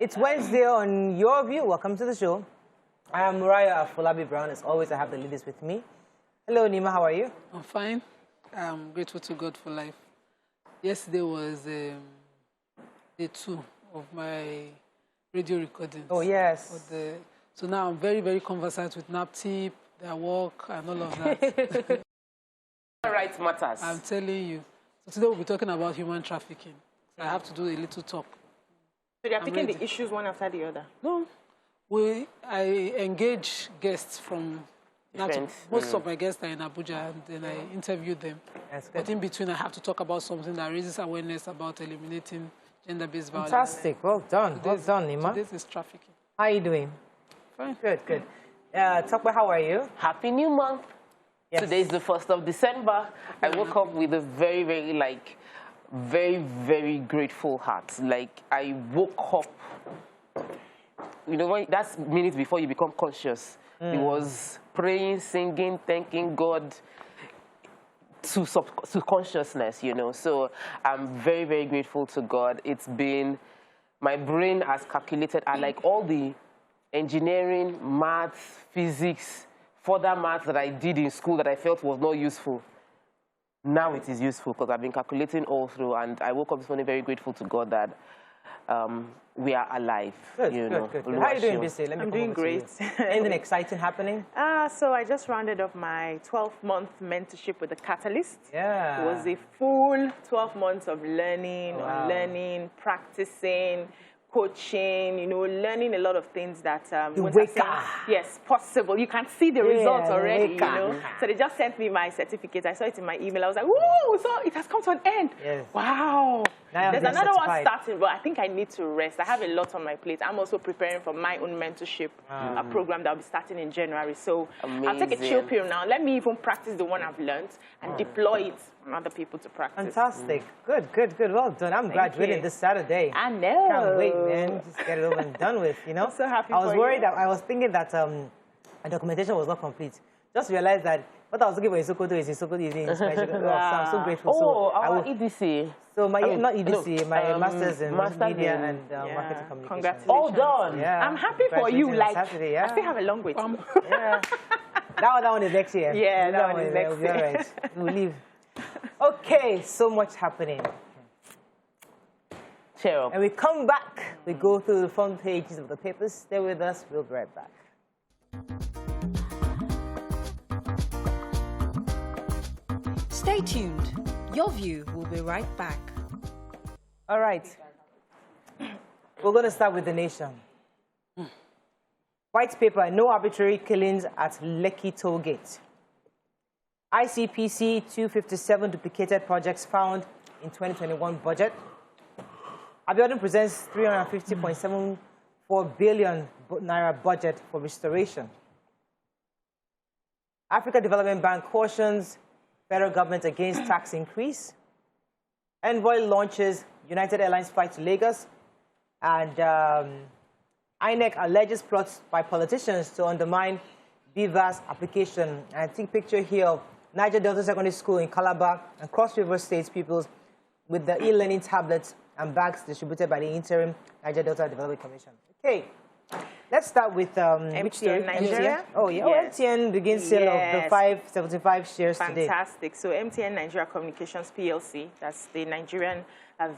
It's Wednesday on Your View. Welcome to the show. I am Mariah Afolabi Brown. As always, I have the ladies with me. Hello, Nima. How are you? I'm fine. I'm grateful to God for life. Yesterday was day 2 of my radio recordings. Oh, yes. So now I'm very, very conversant with NAPTIP, their work, and all of that. Rights matters. I'm telling you. So today we'll be talking about human trafficking. So I have to do a little talk. So they are picking the issues one after the other? No. I engage guests from NAPTIP. Most of my guests are in Abuja, and then I interview them. But in between, I have to talk about something that raises awareness about eliminating gender-based violence. Fantastic. Well done. Well done, Nima. This is trafficking. How are you doing? Fine. Good, good. Tokwe, how are you? Happy New Month. Yes. Today is the 1st of December. I woke up with a very, very grateful heart. Like, I woke up, you know, that's minutes before you become conscious. It was praying, singing, thanking God to consciousness, you know. So I'm very, very grateful to God. It's been, my brain has calculated, I like all the engineering, maths, physics, further maths that I did in school that I felt was not useful. Now it is useful because I've been calculating all through, and I woke up this morning very grateful to God that we are alive. Good, you know. Good. How are you doing, Bisi? I'm doing great. Anything exciting happening? So I just rounded up my 12-month mentorship with the Catalyst. Yeah. It was a full 12 months of learning, practicing, coaching, you know, learning a lot of things that yes, possible. You can see the results already, you know. So they just sent me my certificate. I saw it in my email. I was like, woo, so it has come to an end. Yes. Wow. There's another one starting, but I think I need to rest. I have a lot on my plate. I'm also preparing for my own mentorship program that will be starting in January. So I'll take a chill pill now. Let me even practice the one I've learned and deploy it on other people to practice. Fantastic. Good. Well done. I'm graduating this Saturday. I know. Can't wait, man. Just get it over and done with, you know. I'm so happy I was worried that I was thinking that my documentation was not complete. Just realized that what I was looking for in Sokoto is in Sokoto. So I'm so grateful. Oh, our EDC. So not EDC, my master's in media and marketing communication. Congratulations. All done. Yeah. I'm happy for you. Like, Saturday, I still have a long way to go. Yeah. That one is next year. Yeah, that one is next year. All right. We'll leave. Okay, so much happening. Cheer up. And we come back. We go through the front pages of the papers. Stay with us. We'll be right back. Stay tuned. Your View will be right back. All right. We're going to start with the nation. White paper, no arbitrary killings at Lekki toll gate. ICPC 257 duplicated projects found in 2021 budget. Abiodun presents 350.74 billion naira budget for restoration. Africa Development Bank cautions federal government against tax increase. Envoy launches United Airlines flight to Lagos. And INEC alleges plots by politicians to undermine BVAS application. And I think picture here of Niger Delta Secondary School in Calabar and Cross River State pupils with the e-learning tablets and bags distributed by the interim Niger Delta Development Commission. Okay, let's start with MTN Nigeria. Oh, yeah. Yes. Oh, MTN begins sale of the 575 shares today. Fantastic. So MTN Nigeria Communications PLC, that's the Nigerian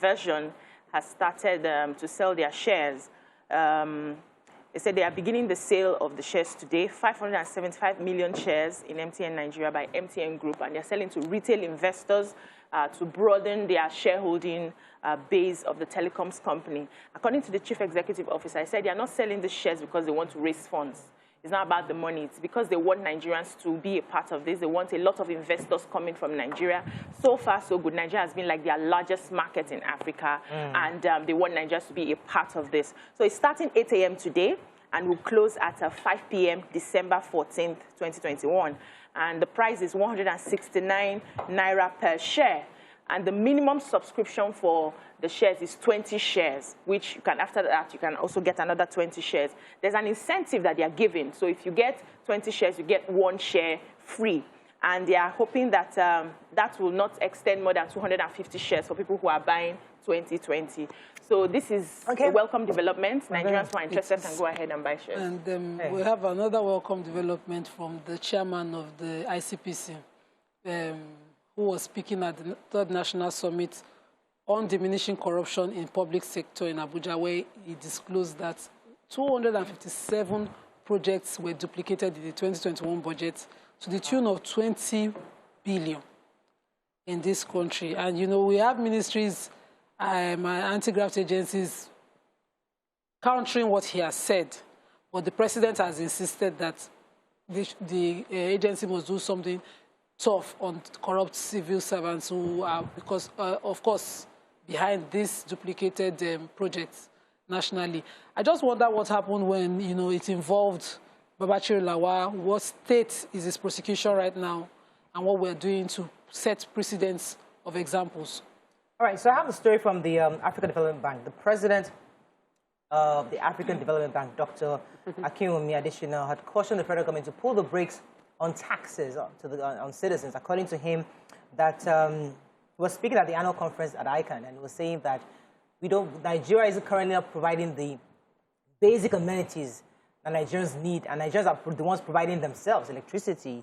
version, has started to sell their shares. They said they are beginning the sale of the shares today, 575 million shares in MTN Nigeria by MTN Group, and they're selling to retail investors to broaden their shareholding base of the telecoms company. According to the chief executive officer, I said they are not selling the shares because they want to raise funds. It's not about the money. It's because they want Nigerians to be a part of this. They want a lot of investors coming from Nigeria. So far, so good. Nigeria has been like their largest market in Africa, and they want Nigerians to be a part of this. So it's starting 8 a.m. today, and will close at 5 p.m. December 14th, 2021. And the price is 169 naira per share. And the minimum subscription for the shares is 20 shares, which you can, after that, you can also get another 20 shares. There's an incentive that they are giving. So if you get 20 shares, you get 1 share free. And they are hoping that that will not extend more than 250 shares for people who are buying 2020. So this is a welcome development. Nigerians who are interested can go ahead and buy shares. And we have another welcome development from the chairman of the ICPC, who was speaking at the Third National Summit on diminishing corruption in public sector in Abuja, where he disclosed that 257 projects were duplicated in the 2021 budget to the tune of 20 billion in this country. And, you know, we have ministries, anti-graft agencies countering what he has said, but the president has insisted that the agency must do something tough on corrupt civil servants who are, because, of course, behind these duplicated projects nationally. I just wonder what happened when, you know, it involved Babachir Lawal. What state is his prosecution right now, and what we're doing to set precedents of examples. All right, so I have a story from the African Development Bank. The president of the African Development Bank, Dr. Akinwumi Adesina, had cautioned the federal government to pull the brakes on taxes on citizens. According to him, that he was speaking at the annual conference at ICANN, and he was saying that Nigeria is currently not providing the basic amenities that Nigerians need, and Nigerians are the ones providing themselves, electricity,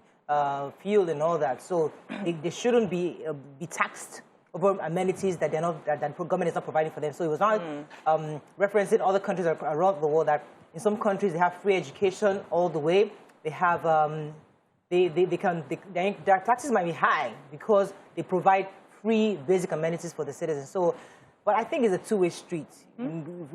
fuel, and all that. So they shouldn't be taxed over amenities that the government is not providing for them. So he was not referencing other countries around the world that in some countries they have free education all the way. They have their taxes might be high because they provide free basic amenities for the citizens. So, but I think it's a two-way street.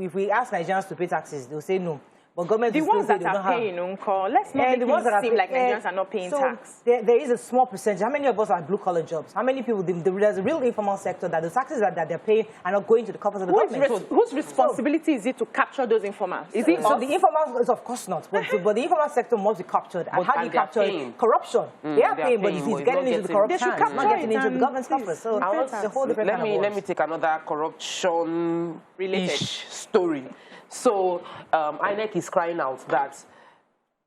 If we ask Nigerians to pay taxes, they'll say no. But government the ones that are paying, let's not make it seem like Nigerians are not paying tax. There is a small percentage. How many of us are blue-collar jobs? How many people, there's a real informal sector that the taxes that they're paying are not going to the coffers of the government. Whose responsibility is it to capture those informals? Is it so the informal is of course not, but the informal sector must be captured. And how do you capture it? Corruption. They are paying, but it's getting into the corrupt hands. It's not getting into the government's coffers. So it's a whole different kind of world. Let me take another corruption-ish story. So INEC is crying out that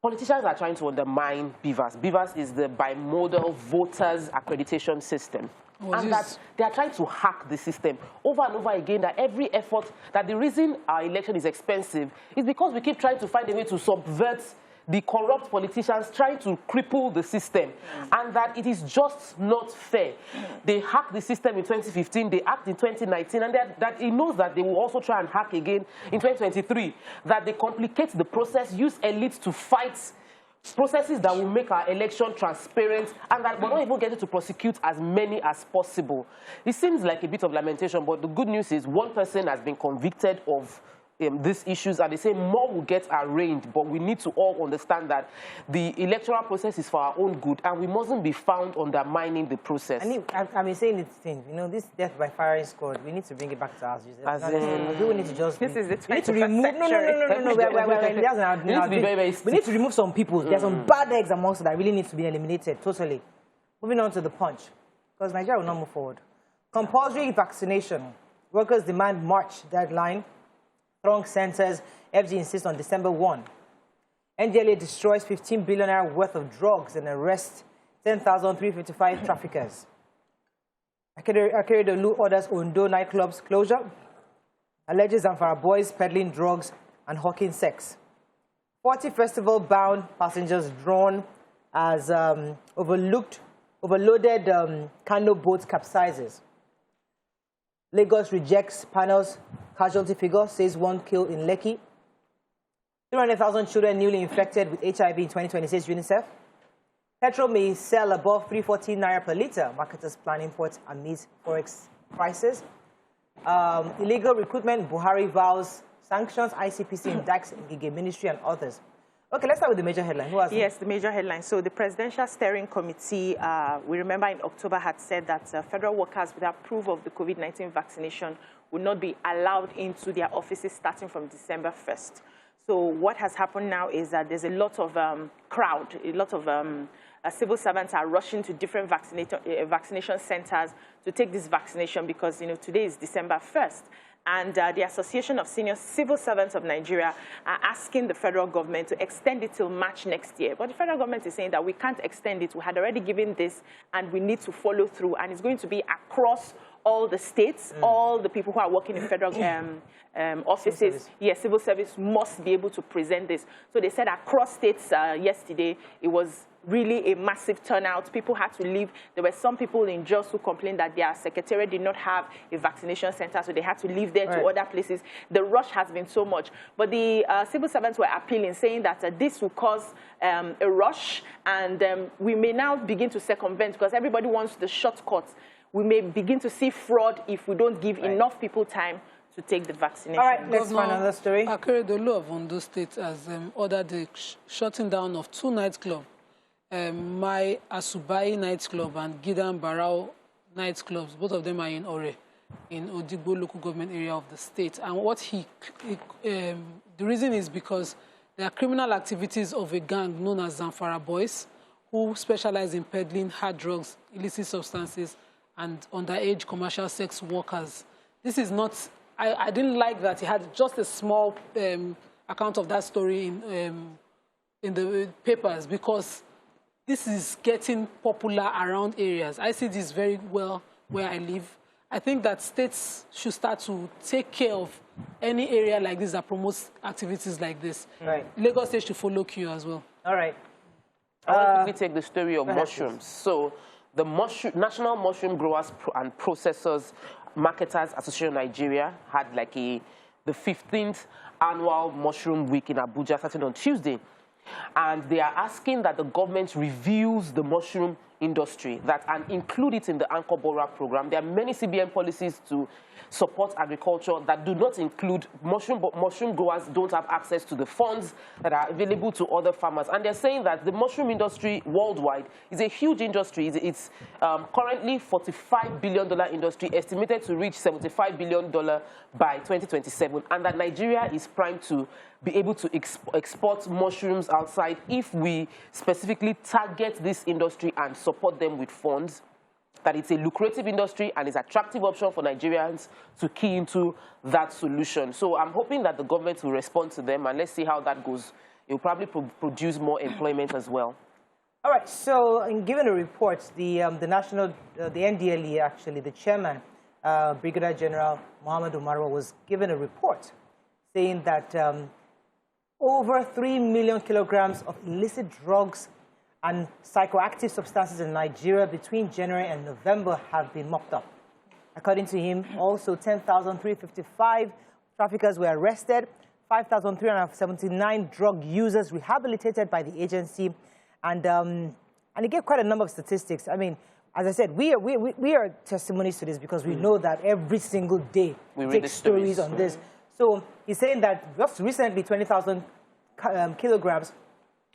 politicians are trying to undermine BVAS. BVAS is the bimodal voters accreditation system. And that they are trying to hack the system over and over again, that every effort, that the reason our election is expensive is because we keep trying to find a way to subvert the corrupt politicians trying to cripple the system, and that it is just not fair. They hacked the system in 2015, they hacked in 2019, and that he knows that they will also try and hack again in 2023, that they complicate the process, use elites to fight processes that will make our election transparent, and that we're not even getting to prosecute as many as possible. It seems like a bit of lamentation, but the good news is one person has been convicted of these issues, and they say more will get arraigned, but we need to all understand that the electoral process is for our own good, and we mustn't be found undermining the process. I've been saying this thing, you know, this death by firing squad, we need to bring it back to us. We need to just... This is the 21st century. We need to remove some people. There's some bad eggs amongst us that really needs to be eliminated, totally. Moving on to the punch, because Nigeria will not move forward. Compulsory vaccination. Workers demand March deadline. Strong centers. FG insists on December 1. NDLA destroys 15 billion naira worth of drugs and arrests 10,355 traffickers. Akeredolu orders Ondo nightclubs closure. Alleges Zamfara boys peddling drugs and hawking sex. 40 festival-bound passengers drawn as overloaded canoe boats capsizes. Lagos rejects panel's casualty figure, says 1 killed in Lekki. 300,000 children newly infected with HIV in 2020, says UNICEF. Petrol may sell above 314 naira per litre. Marketers plan imports amid forex prices. Illegal recruitment, Buhari vows sanctions, ICPC indicts Ngige Ministry and others. Okay, let's start with the major headline. Who has Yes, the major headline. So the Presidential Steering Committee, we remember in October, had said that federal workers without proof of the COVID-19 vaccination would not be allowed into their offices starting from December 1st. So what has happened now is that there's a lot of crowd, a lot of civil servants are rushing to different vaccination centers to take this vaccination because, you know, today is December 1st. and the Association of Senior Civil Servants of Nigeria are asking the federal government to extend it till March next year. But the federal government is saying that we can't extend it. We had already given this, and we need to follow through. And it's going to be across all the states, all the people who are working in federal offices. Yes, civil service must be able to present this. So they said across states yesterday, it was really a massive turnout. People had to leave. There were some people in Jos who complained that their secretariat did not have a vaccination center, so they had to leave there to other places. The rush has been so much. But the civil servants were appealing, saying that this will cause a rush, and we may now begin to circumvent, because everybody wants the shortcuts. We may begin to see fraud if we don't give enough people time to take the vaccination. All right, let's find another story. Akeredolu of Ondo State has ordered the shutting down of 2 nightclubs. My Asubai nightclub and Gidan Barao nightclubs, both of them are in Ore, in Odigbo local government area of the state. And what the reason is because there are criminal activities of a gang known as Zamfara Boys, who specialize in peddling hard drugs, illicit substances, and underage commercial sex workers. This is not, I didn't like that he had just a small account of that story in the papers, because this is getting popular around areas. I see this very well where I live. I think that states should start to take care of any area like this that promotes activities like this. Right. Lagos State should follow queue as well. All right. I want to take the story of mushrooms. So the National Mushroom Growers and Processors Marketers Association of Nigeria had like the 15th annual Mushroom Week in Abuja starting on Tuesday. And they are asking that the government reviews the mushroom industry and include it in the Anchor Borrower program. There are many CBN policies to support agriculture that do not include mushroom growers don't have access to the funds that are available to other farmers. And they're saying that the mushroom industry worldwide is a huge industry. It's currently $45 billion industry, estimated to reach $75 billion by 2027, and that Nigeria is primed to be able to export mushrooms outside if we specifically target this industry and support them with funds, that it's a lucrative industry and it's an attractive option for Nigerians to key into that solution. So I'm hoping that the government will respond to them, and let's see how that goes. It will probably produce more employment as well. All right, so in giving a report, the NDLE, actually, the chairman, Brigadier General Muhammad Umarwa, was given a report saying that over 3 million kilograms of illicit drugs and psychoactive substances in Nigeria between January and November have been mopped up. According to him, also 10,355 traffickers were arrested, 5,379 drug users rehabilitated by the agency, and he gave quite a number of statistics. I mean, as I said, we are testimonies to this because we know that every single day we take stories on this. So he's saying that just recently 20,000 kilograms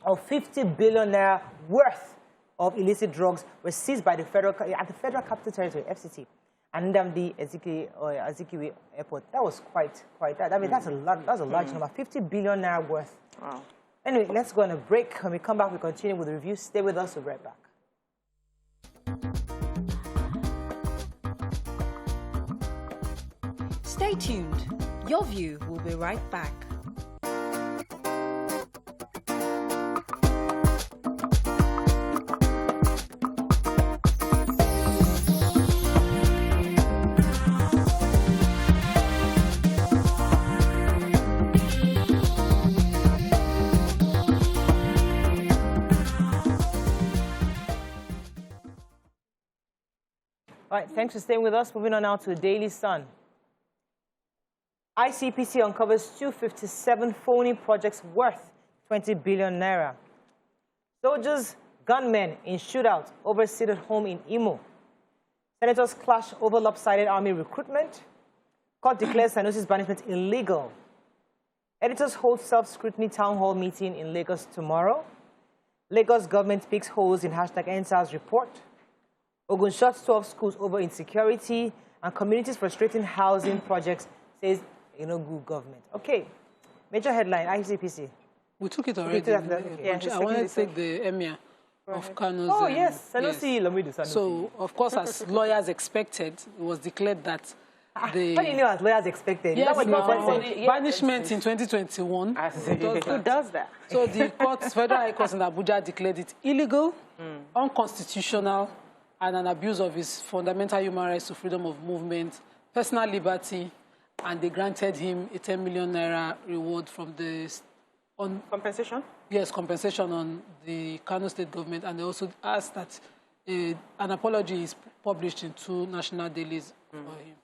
of 50 billion naira worth of illicit drugs were seized by the Federal Capital Territory, FCT, and the Azikiwe Airport. That was quite that. I mean, that's a large number, 50 billion naira worth. Wow. Anyway, let's go on a break. When we come back, we continue with the review. Stay with us. We'll be right back. Stay tuned. Your View will be right back. All right, thanks for staying with us. Moving on now to the Daily Sun. ICPC uncovers 257 phony projects worth 20 billion naira. Soldiers, gunmen in shootout over sit-at-home in Imo. Senators clash over lopsided army recruitment. Court declares Sanusi's banishment illegal. Editors hold self-scrutiny town hall meeting in Lagos tomorrow. Lagos government picks holes in #EndSARS report. Ogun shuts 12 schools over insecurity, and communities frustrating housing projects, says Enugu government. Okay, major headline, ICPC. We took it already. I wanted to take the emir of Kano's. Oh, yes, Sanusi Lamido Sanusi. So, of course, as lawyers expected, it was declared that What do you know as lawyers expected? Yes, banishment in 2021. Who does that? So the Federal High Court in Abuja declared it illegal, unconstitutional, and an abuse of his fundamental human rights to freedom of movement, personal liberty, and they granted him a 10 million naira reward from the... compensation? Yes, compensation on the Kano State government, and they also asked that an apology is published in 2 national dailies for him.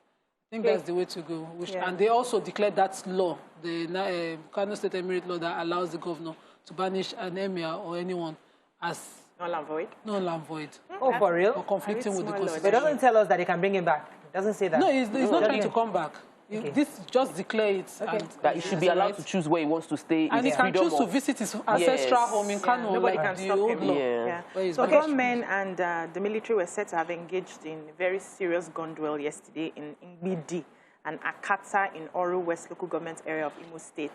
I think that's the way to go. And they also declared that law, the Kano State Emirate law that allows the governor to banish an emir or anyone as... Null and void? Null and void. Oh, for real? Or conflicting with the Constitution. But it doesn't tell us that they can bring him back. It doesn't say that. No, he's not trying to come back. Okay. This just declare it. And that he should be allowed to choose where he wants to stay. And he can choose to visit his ancestral home in Kano. Nobody can stop him. So government and the military were said to have engaged in a very serious gun duel yesterday in Ngbidi and Akata in Oru West local government area of Imo State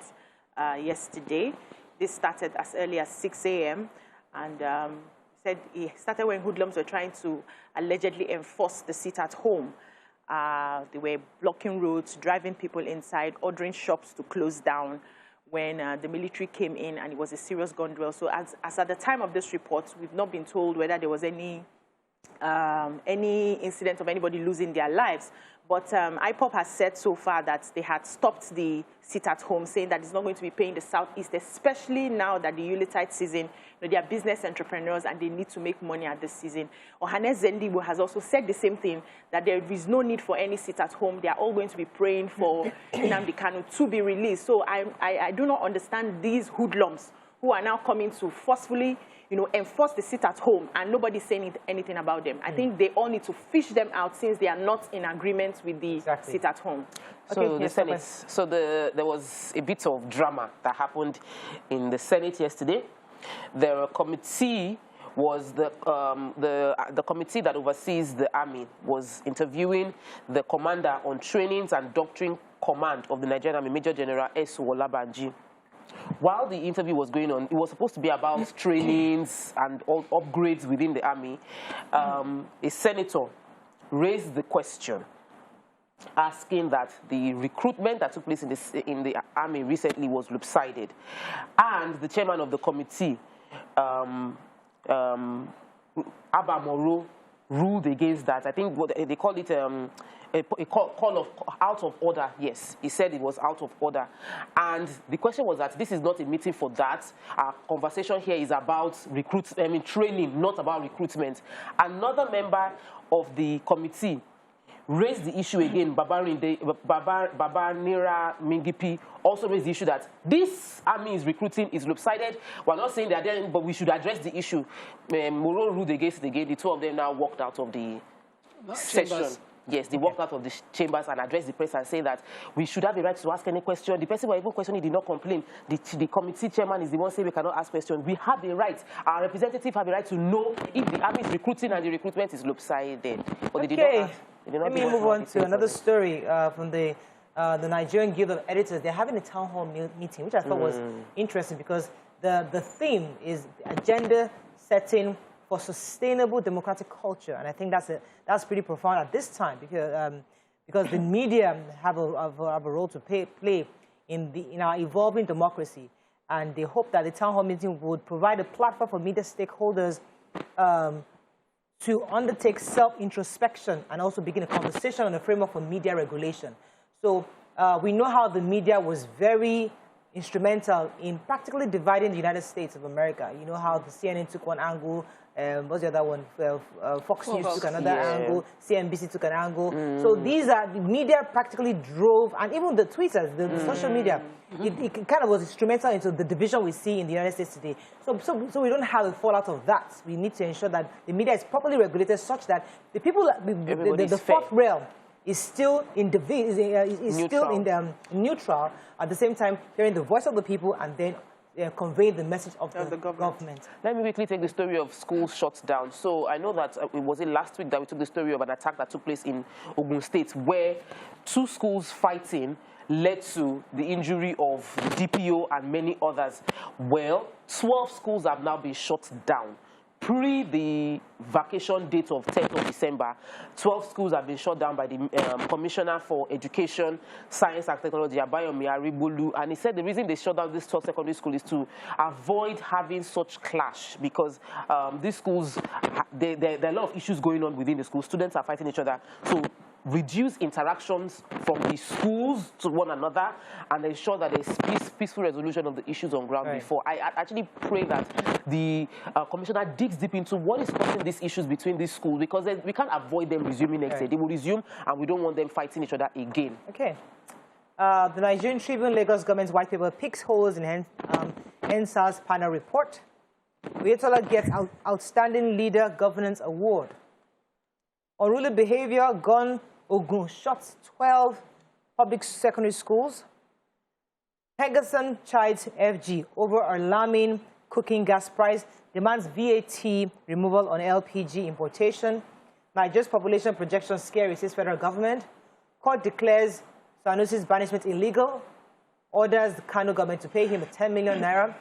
yesterday. This started as early as 6 a.m. and said he started when hoodlums were trying to allegedly enforce the sit-at-home. They were blocking roads, driving people inside, ordering shops to close down when the military came in, and it was a serious gun duel. So as at the time of this report, we've not been told whether there was any incident of anybody losing their lives. But IPOP has said so far that they had stopped the sit-at-home, saying that it's not going to be paying the Southeast, especially now that the Yuletide season, they are business entrepreneurs and they need to make money at this season. Ohanes Zendibo has also said the same thing, that there is no need for any sit-at-home. They are all going to be praying for Nnamdi Kanu to be released. So I do not understand these hoodlums who are now coming to forcefully enforce the sit-at-home, and nobody's saying anything about them. I think they all need to fish them out since they are not in agreement with the sit-at-home. So the Senate. So there was a bit of drama that happened in the Senate yesterday. The committee was the committee that oversees the army was interviewing the commander on trainings and doctrine command of the Nigerian Army, Major General S. Olabanji. While the interview was going on, it was supposed to be about trainings and all upgrades within the army. A senator raised the question, asking that the recruitment that took place in the army recently was lopsided. And the chairman of the committee, Abba Moro, ruled against that. I think what they call it a call of out of order. Yes, he said it was out of order. And the question was that this is not a meeting for that. Our conversation here is about training, not about recruitment. Another member of the committee raised the issue again. Babanira Mingipi also raised the issue that this army is recruiting is lopsided. We're not saying that, but we should address the issue. Moro ruled against it again. The two of them now walked out of the session. Yes, they walked out of the chambers and addressed the press and say that we should have a right to ask any question. The person who even questioned, he did not complain. The committee chairman is the one saying we cannot ask questions. We have a right. Our representative have a right to know if the army is recruiting and the recruitment is lopsided. But they did not ask. Let me move on to another story from the Nigerian Guild of Editors. They're having a town hall meeting, which I thought was interesting because the theme is agenda setting for sustainable democratic culture, and I think that's pretty profound at this time because the media have a role to play in our evolving democracy, and they hope that the town hall meeting would provide a platform for media stakeholders to undertake self-introspection and also begin a conversation on the framework for media regulation. So we know how the media was very instrumental in practically dividing the United States of America. You know how the CNN took one angle, what's the other one? Fox News took another angle, CNBC took an angle. So these are, the media practically drove, and even the Twitters, the social media, it kind of was instrumental into the division we see in the United States today. So we don't have a fallout of that. We need to ensure that the media is properly regulated such that the people, the fourth realm, is still neutral at the same time hearing the voice of the people and then convey the message of the government. Let me quickly take the story of schools shut down. So I know that it was last week that we took the story of an attack that took place in Ogun State where 2 schools fighting led to the injury of the DPO and many others. Well, 12 schools have now been shut down. pre the vacation date of 10th of December, 12 schools have been shut down by the Commissioner for Education, Science and Technology, Abayomi Aribolu, and he said the reason they shut down this 12 secondary school is to avoid having such clash, because these schools, there are a lot of issues going on within the school. Students are fighting each other. So reduce interactions from the schools to one another and ensure that there's peaceful resolution of the issues on ground before. I actually pray that the commissioner digs deep into what is causing these issues between these schools, because we can't avoid them resuming next year. They will resume, and we don't want them fighting each other again. Okay. The Nigerian Tribune, Lagos government's white paper picks holes in SARS panel report. Oyetola gets Outstanding Leader Governance Award. Unruly behavior, gun, Ogun shuts 12 public secondary schools. Pegasus chides FG over alarming cooking gas price, demands VAT removal on LPG importation. Nigeria's population projection scary, says federal government. Court declares Sanusi's banishment illegal. Orders the Kano government to pay him 10 million naira.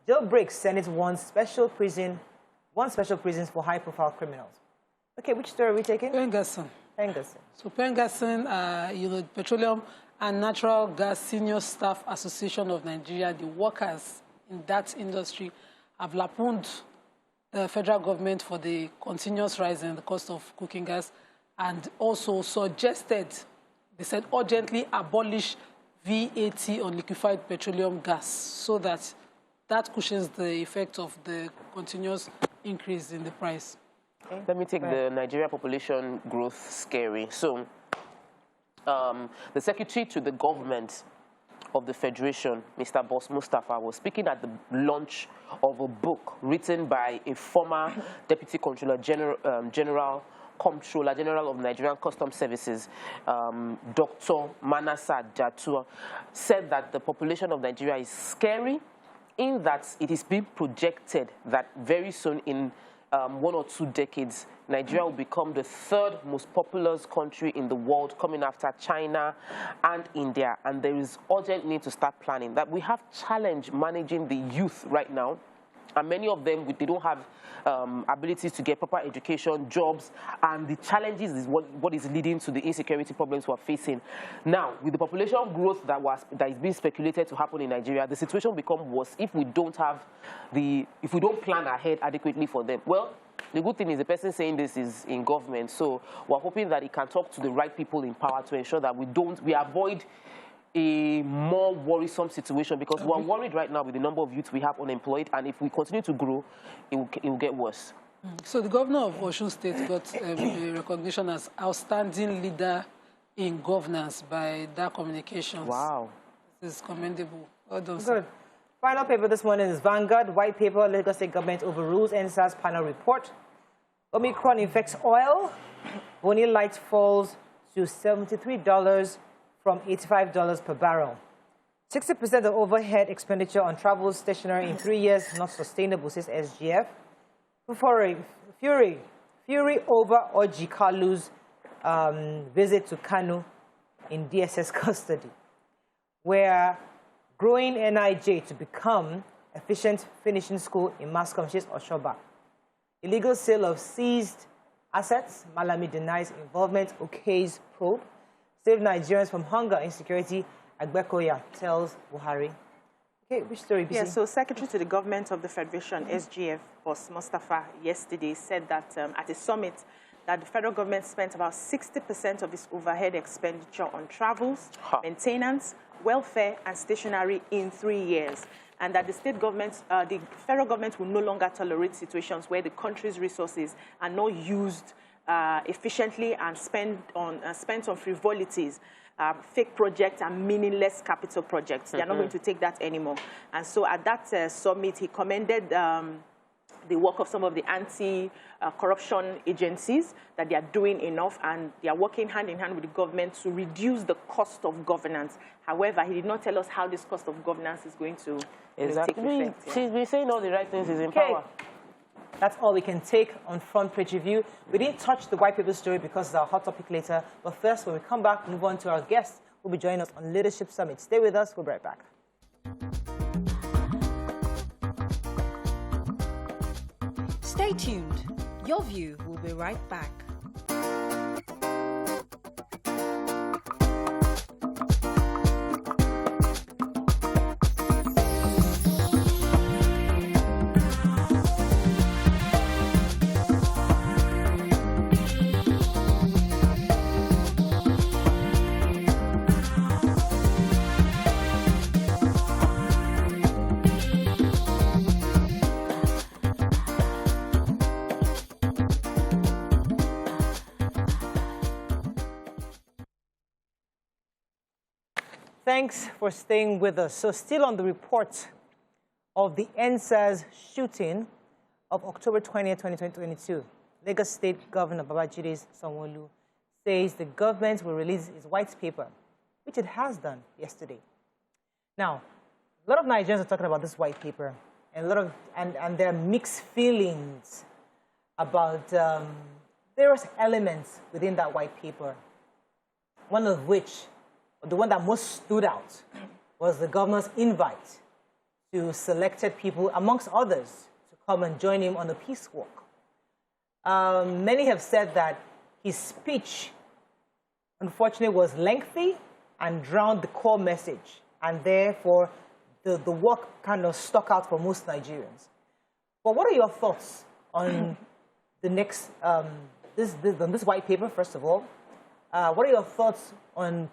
Jailbreak Senate wants special prisons for high-profile criminals. Okay, which story are we taking? Pengasan. So Pengasan, Petroleum and Natural Gas Senior Staff Association of Nigeria, the workers in that industry, have lampooned the federal government for the continuous rise in the cost of cooking gas, and also suggested, they said, urgently abolish VAT on liquefied petroleum gas so that cushions the effect of the continuous increase in the price. Okay. Let me take the Nigeria population growth scary. So, the secretary to the government of the Federation, Mr. Boss Mustafa, was speaking at the launch of a book written by a former Deputy Comptroller General of Nigerian Customs Services, Dr. Manasa Jatua, said that the population of Nigeria is scary, in that it is being projected that very soon, in 1 or 2 decades, Nigeria will become the 3rd most populous country in the world, coming after China and India. And there is urgent need to start planning. That we have challenge managing the youth right now, and many of them, they don't have abilities to get proper education, jobs, and the challenges is what is leading to the insecurity problems we're facing. Now, with the population growth that is being speculated to happen in Nigeria, the situation will become worse if we don't plan ahead adequately for them. Well, the good thing is the person saying this is in government, so we're hoping that he can talk to the right people in power to ensure that we avoid a more worrisome situation, because we're worried right now with the number of youth we have unemployed, and if we continue to grow, it will get worse. So the governor of Osun State got a recognition as Outstanding Leader in Governance by DA Communications. Wow. This is commendable. Well done, Good. sir. Final paper this morning is Vanguard. White paper, Lagos State government overrules SARS panel report. Omicron infects oil. Bonny Light falls to $73 from $85 per barrel. 60% of overhead expenditure on travel stationery in 3 years not sustainable, says SGF. Fury over Oji Kalu's visit to Kanu in DSS custody, where growing NIJ to become efficient finishing school in mass communities Oshoba. Illegal sale of seized assets. Malami denies involvement. Okay's probe. Save Nigerians from hunger and insecurity. Agbekoya tells Buhari. Okay, which story? Yeah, so Secretary to the Government of the Federation, SGF, Boss Mustafa, yesterday said that at a summit that the federal government spent about 60% of its overhead expenditure on travels, maintenance, welfare, and stationery in 3 years. And that the federal government will no longer tolerate situations where the country's resources are not used efficiently and spent on frivolities, fake projects and meaningless capital projects. They are not going to take that anymore. And so at that summit, he commended the work of some of the anti-corruption agencies, that they are doing enough and they are working hand in hand with the government to reduce the cost of governance. However, he did not tell us how this cost of governance is going to take effect. She's been saying all the right things, is in power. That's all we can take on Front Page Review. We didn't touch the white paper story because it's our hot topic later. But first, when we come back, move on to our guests who will be joining us on Leadership Summit. Stay with us. We'll be right back. Stay tuned. Your View will be right back. Thanks for staying with us. So still on the report of the NSAS shooting of October 20th, 2022, Lagos State Governor Babajide Sanwo-Olu says the government will release its white paper, which it has done yesterday. Now, a lot of Nigerians are talking about this white paper, and and there are mixed feelings about various elements within that white paper. One of which, the one that most stood out, was the governor's invite to selected people, amongst others, to come and join him on the peace walk. Many have said that his speech, unfortunately, was lengthy and drowned the core message, and therefore the walk kind of stuck out for most Nigerians. But what are your thoughts on the next, this white paper, first of all? What are your thoughts on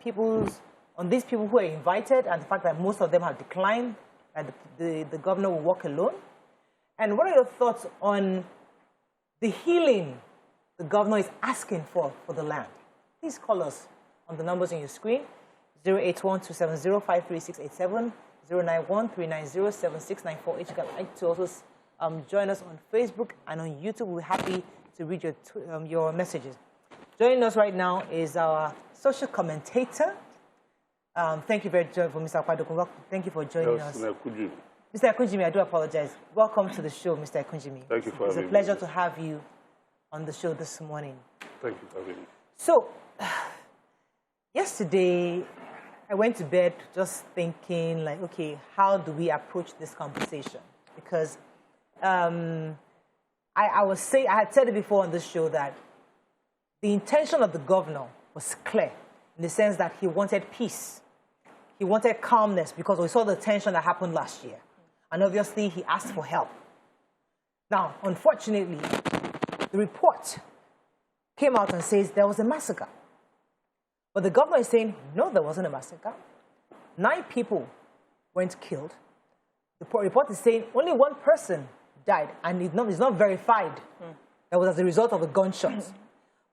these people who are invited and the fact that most of them have declined and the governor will walk alone? And what are your thoughts on the healing the governor is asking for the land? Please call us on the numbers on your screen, 081-270-53687, 091-390-7694. You can like to also join us on Facebook and on YouTube. We're happy to read your messages. Joining us right now is our social commentator. Thank you very much for Mr. Akwadokun. Thank you for joining us. Mr. Akunjimi, I do apologize. Welcome to the show, Mr. Akunjimi. Thank you for having me. It's a pleasure to have you on the show this morning. Thank you for having me. So, yesterday, I went to bed just thinking, like, okay, how do we approach this conversation? Because I had said it before on this show that the intention of the governor was clear in the sense that he wanted peace. He wanted calmness because we saw the tension that happened last year. And obviously, he asked for help. Now, unfortunately, the report came out and says there was a massacre. But the governor is saying, no, there wasn't a massacre. 9 people weren't killed. The report is saying only 1 person died, and it's not verified. That was as a result of the gunshots.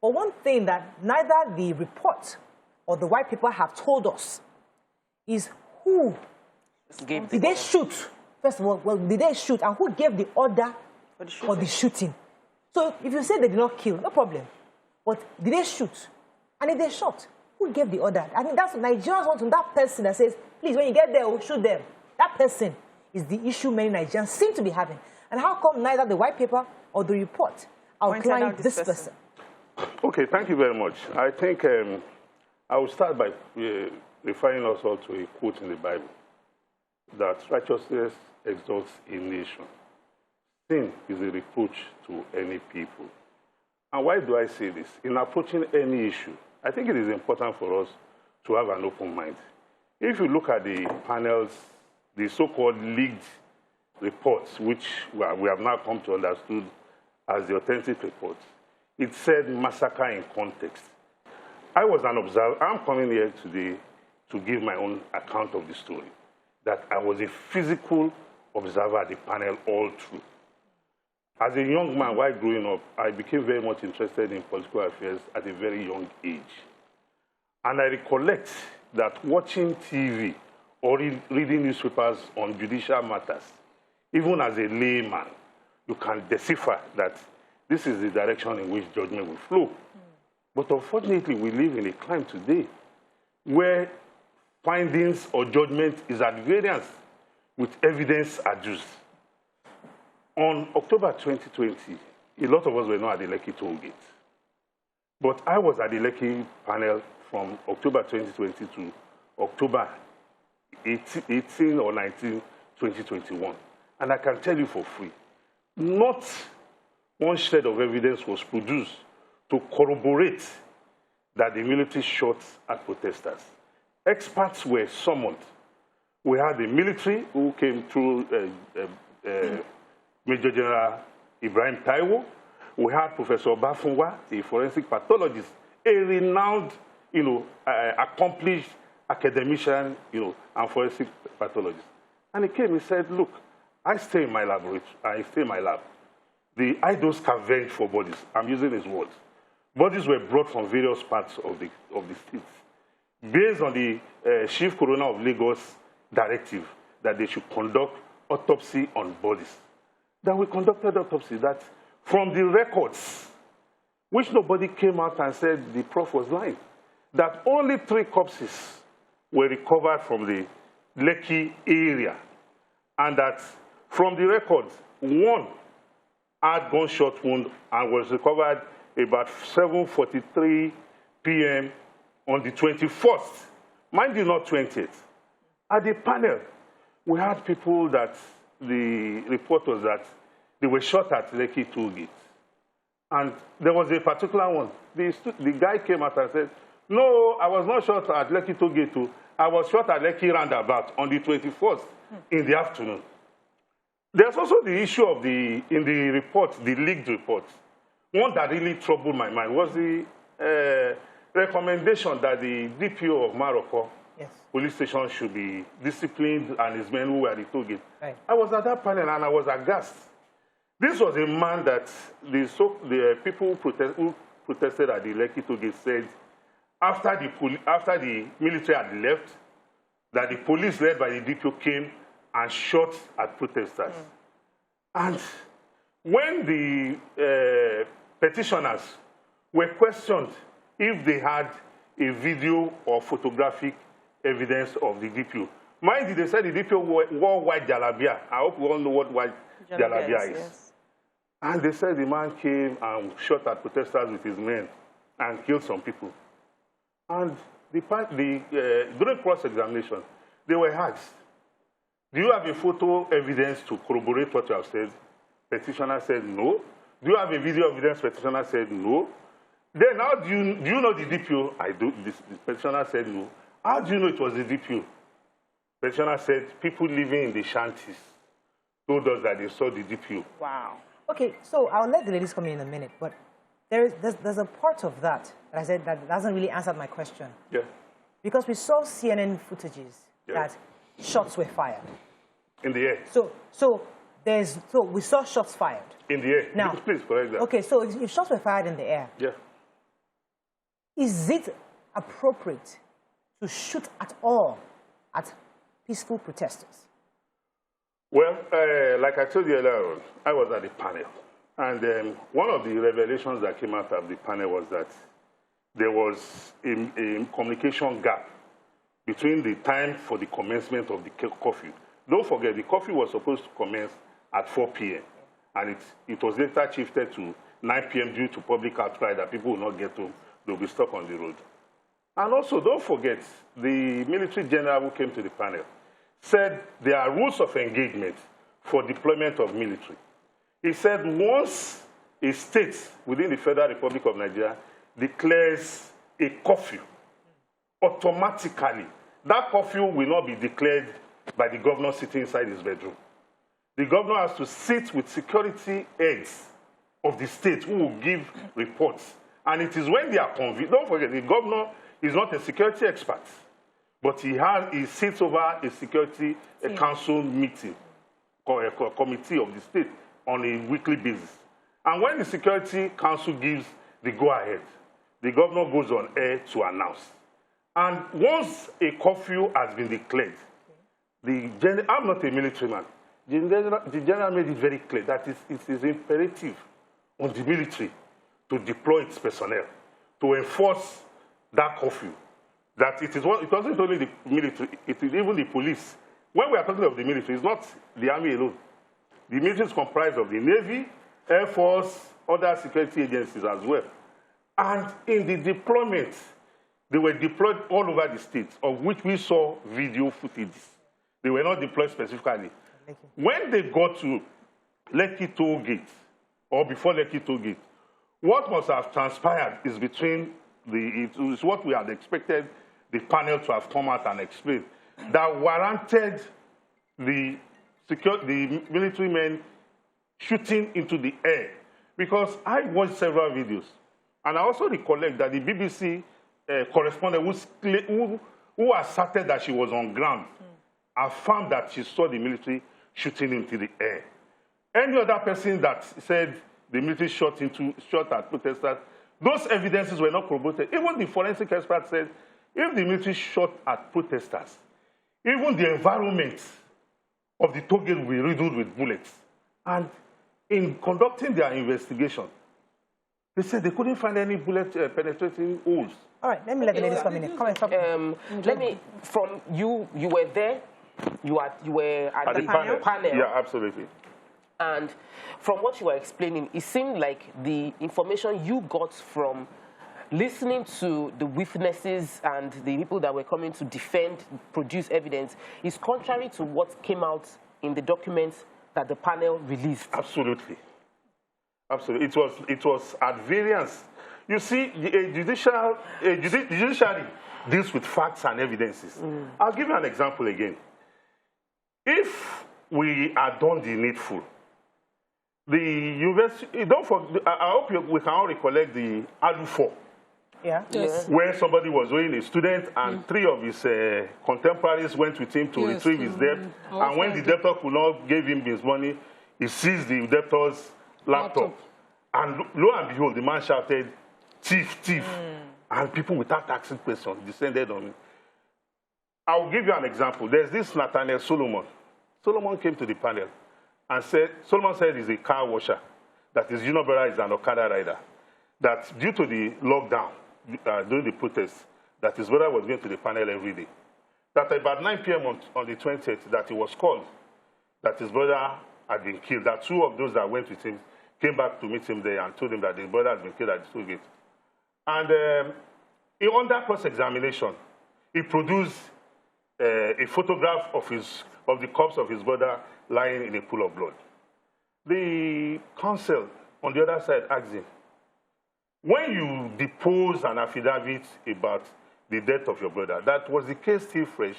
But one thing that neither the report or the white paper have told us is who did they shoot? First of all, did they shoot, and who gave the order for the shooting? So if you say they did not kill, no problem. But did they shoot? And if they shot, who gave the order? I mean, that's Nigerians want to that person that says, please, when you get there, we'll shoot them. That person is the issue many Nigerians seem to be having. And how come neither the white paper or the report outlined this person? Okay, thank you very much. I think I will start by referring us all to a quote in the Bible, that righteousness exalts a nation. Sin is a reproach to any people. And why do I say this? In approaching any issue, I think it is important for us to have an open mind. If you look at the panels, the so-called leaked reports, which we have now come to understand as the authentic reports, it said massacre in context. I was an observer. I'm coming here today to give my own account of the story, that I was a physical observer at the panel all through. As a young man, while growing up, I became very much interested in political affairs at a very young age. And I recollect that watching TV or reading newspapers on judicial matters, even as a layman, you can decipher that this is the direction in which judgment will flow. But unfortunately, we live in a climate today where findings or judgment is at variance with evidence adduced. On October 2020, a lot of us were not at the Lekki toll gate. But I was at the Lekki panel from October 2020 to October 18 or 19, 2021. And I can tell you for free, not one shred of evidence was produced to corroborate that the military shot at protesters. Experts were summoned. We had the military who came through Major General Ibrahim Taiwo. We had Professor Bafunwa, a forensic pathologist, a renowned, accomplished academician, and forensic pathologist. And he came, he said, look, I stay in my laboratory, I stay in my lab. The idols scavenge for bodies. I'm using his words. Bodies were brought from various parts of the states based on the Chief Coroner of Lagos directive that they should conduct autopsy on bodies. Then we conducted autopsy that from the records, which nobody came out and said the prof was lying, that only 3 corpses were recovered from the Lekki area, and that from the records, 1 had gunshot wound and was recovered about 7:43 p.m. on the 21st. Mind you, not 20th. At the panel, we had people that the report was that they were shot at Lekki toll gate. And there was a particular one. The guy came out and said, no, I was not shot at Lekki toll gate too. I was shot at Lekki roundabout on the 21st in the afternoon. There's also the issue of in the report, the leaked report. One that really troubled my mind was the recommendation that the DPO of Morocco police station should be disciplined and his men who were at the toll gate. Right. I was at that panel and I was aghast. This was a man that the people who protested at the Lekki toll gate said after the military had left, that the police led by the DPO came and shot at protesters. And when the petitioners were questioned if they had a video or photographic evidence of the DPO, mind you, they said the DPO wore white jalabia. I hope we all know what white jalabia is. Yes. And they said the man came and shot at protesters with his men and killed some people. And during cross-examination, they were asked, do you have a photo evidence to corroborate what you have said? Petitioner said no. Do you have a video evidence? Petitioner said no. Then how do you know the DPO? I do. The petitioner said no. How do you know it was the DPO? Petitioner said people living in the shanties told us that they saw the DPO. Wow. Okay, so I'll let the ladies come in a minute, but there's a part of that I said that doesn't really answer my question. Yeah. Because we saw CNN footages that shots were fired. In the air. So we saw shots fired. In the air. Now, please correct that. Okay, so if shots were fired in the air, is it appropriate to shoot at all at peaceful protesters? Well, like I told you earlier on, I was at the panel. And one of the revelations that came out of the panel was that there was a communication gap between the time for the commencement of the curfew. Don't forget, the curfew was supposed to commence at 4 p.m. And it was later shifted to 9 p.m. due to public outcry that people will not get home. They'll be stuck on the road. And also, don't forget, the military general who came to the panel said there are rules of engagement for deployment of military. He said once a state within the Federal Republic of Nigeria declares a curfew, automatically, that curfew will not be declared by the governor sitting inside his bedroom. The governor has to sit with security heads of the state who will give reports. And it is when they are convened. Don't forget, the governor is not a security expert, but he sits over a security council meeting, or a committee of the state on a weekly basis. And when the security council gives the go-ahead, the governor goes on air to announce. And once a curfew has been declared, I'm not a military man. The general made it very clear that it is imperative on the military to deploy its personnel to enforce that curfew. That it wasn't only the military, it is even the police. When we are talking of the military, it's not the army alone. The military is comprised of the Navy, Air Force, other security agencies as well. And in the deployment, they were deployed all over the state, of which we saw video footages. They were not deployed specifically. When they got to Lekki toll gate, or before Lekki toll gate. What must have transpired is is what we had expected the panel to have come out and explained, that warranted the military men shooting into the air. Because I watched several videos, and I also recollect that the BBC correspondent who asserted that she was on ground affirmed that she saw the military shooting into the air. Any other person that said the military shot at protesters, those evidences were not corroborated. Even the forensic expert said, if the military shot at protesters, even the environment of the toll gate will be riddled with bullets. And in conducting their investigation, they said they couldn't find any bullet penetrating holes. All right, let me let the ladies come in. Come and talk. Let me, from you were there, you were at the panel. Yeah, absolutely. And from what you were explaining, it seemed like the information you got from listening to the witnesses and the people that were coming to defend, produce evidence, is contrary to what came out in the documents that the panel released. Absolutely. Absolutely. It was at variance. You see, the judiciary deals with facts and evidences. I'll give you an example again. If we had done the needful, the university, don't forget, I hope we can all recollect the ALU4. Yeah. Yes. Where somebody was owing a student and 3 of his contemporaries went with him to retrieve his debt. And when the debtor could not give him his money, he seized the debtor's laptop. And lo and behold, the man shouted, "Thief, thief." And people without asking questions descended on him. I'll give you an example. There's this Nathaniel Solomon. Solomon came to the panel and said, Solomon said he's a car washer, that his junior brother is an Okada rider, that due to the lockdown, during the protests, that his brother was going to the panel every day. That about 9 p.m. on the 20th, that he was called, that his brother had been killed, that 2 of those that went with him came back to meet him there and told him that his brother had been killed at the toll gate. And under cross-examination, he produced a photograph of the corpse of his brother lying in a pool of blood. The counsel, on the other side, asked him, when you depose an affidavit about the death of your brother, that was the case still fresh?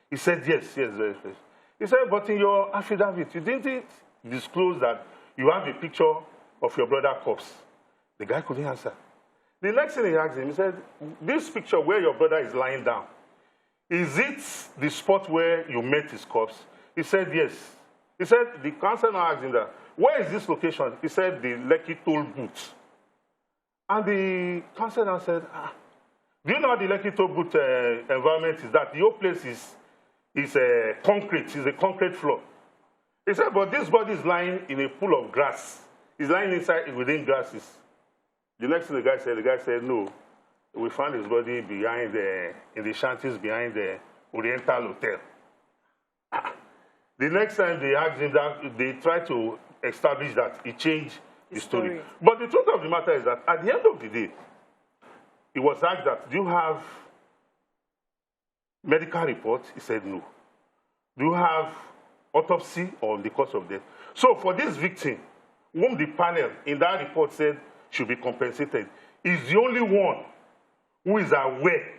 He said, yes, very fresh. He said, but in your affidavit, you didn't disclose that you have a picture of your brother's corpse. The guy couldn't answer. The next thing he asked him, he said, this picture where your brother is lying down, is it the spot where you met his corpse? He said, yes. He said, the counsel now asked him that, where is this location? He said, the Lekki toll booth. And the counsel now said, do you know how the Lekki toll booth environment is? That the whole place is concrete, is a concrete floor. He said, but this body is lying in a pool of grass. He's lying inside within grasses. The next thing the guy said, no, we found his body behind in the shanties behind the Oriental Hotel. The next time they asked him that, they tried to establish that he changed the story. But the truth of the matter is that at the end of the day, he was asked that, do you have medical reports? He said no. Do you have autopsy on the cause of death? So for this victim, whom the panel in that report said should be compensated, is the only one who is aware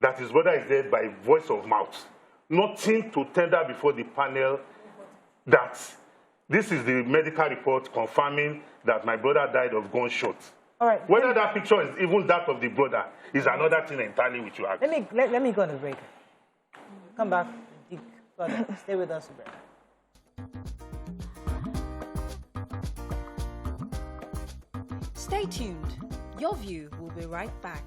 that his brother is dead by voice of mouth. Nothing to tender before the panel that this is the medical report confirming that my brother died of gunshot. All right. Whether that picture is even that of the brother is another thing entirely which you ask. Let me go on a break. Come back. Stay with us, Brett. Stay tuned. Your View will be right back.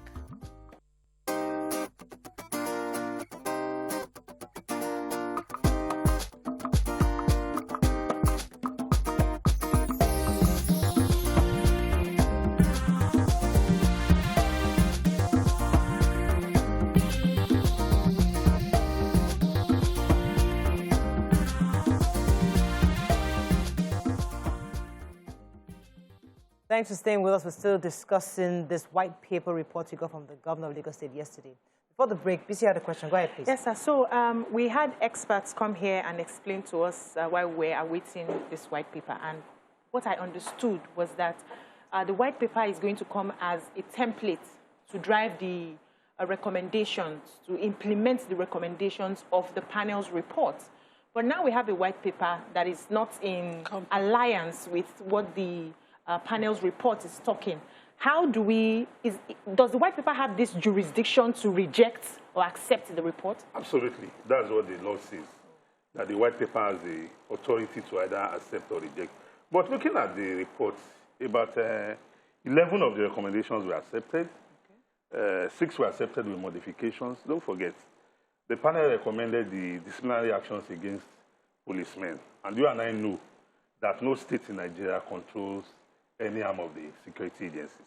Thanks for staying with us. We're still discussing this white paper report you got from the governor of Lagos State yesterday. Before the break, BC had a question. Go ahead, please. Yes, sir. So we had experts come here and explain to us while we're awaiting this white paper. And what I understood was that the white paper is going to come as a template to drive the recommendations, to implement the recommendations of the panel's report. But now we have a white paper that is not in alliance with what the panel's report is talking. How do does the white paper have this jurisdiction to reject or accept the report? Absolutely. That's what the law says, that the white paper has the authority to either accept or reject. But looking at the report, about 11 of the recommendations were accepted. 6 were accepted with modifications. Don't forget, the panel recommended the disciplinary actions against policemen. And you and I know that no state in Nigeria controls any arm of the security agencies.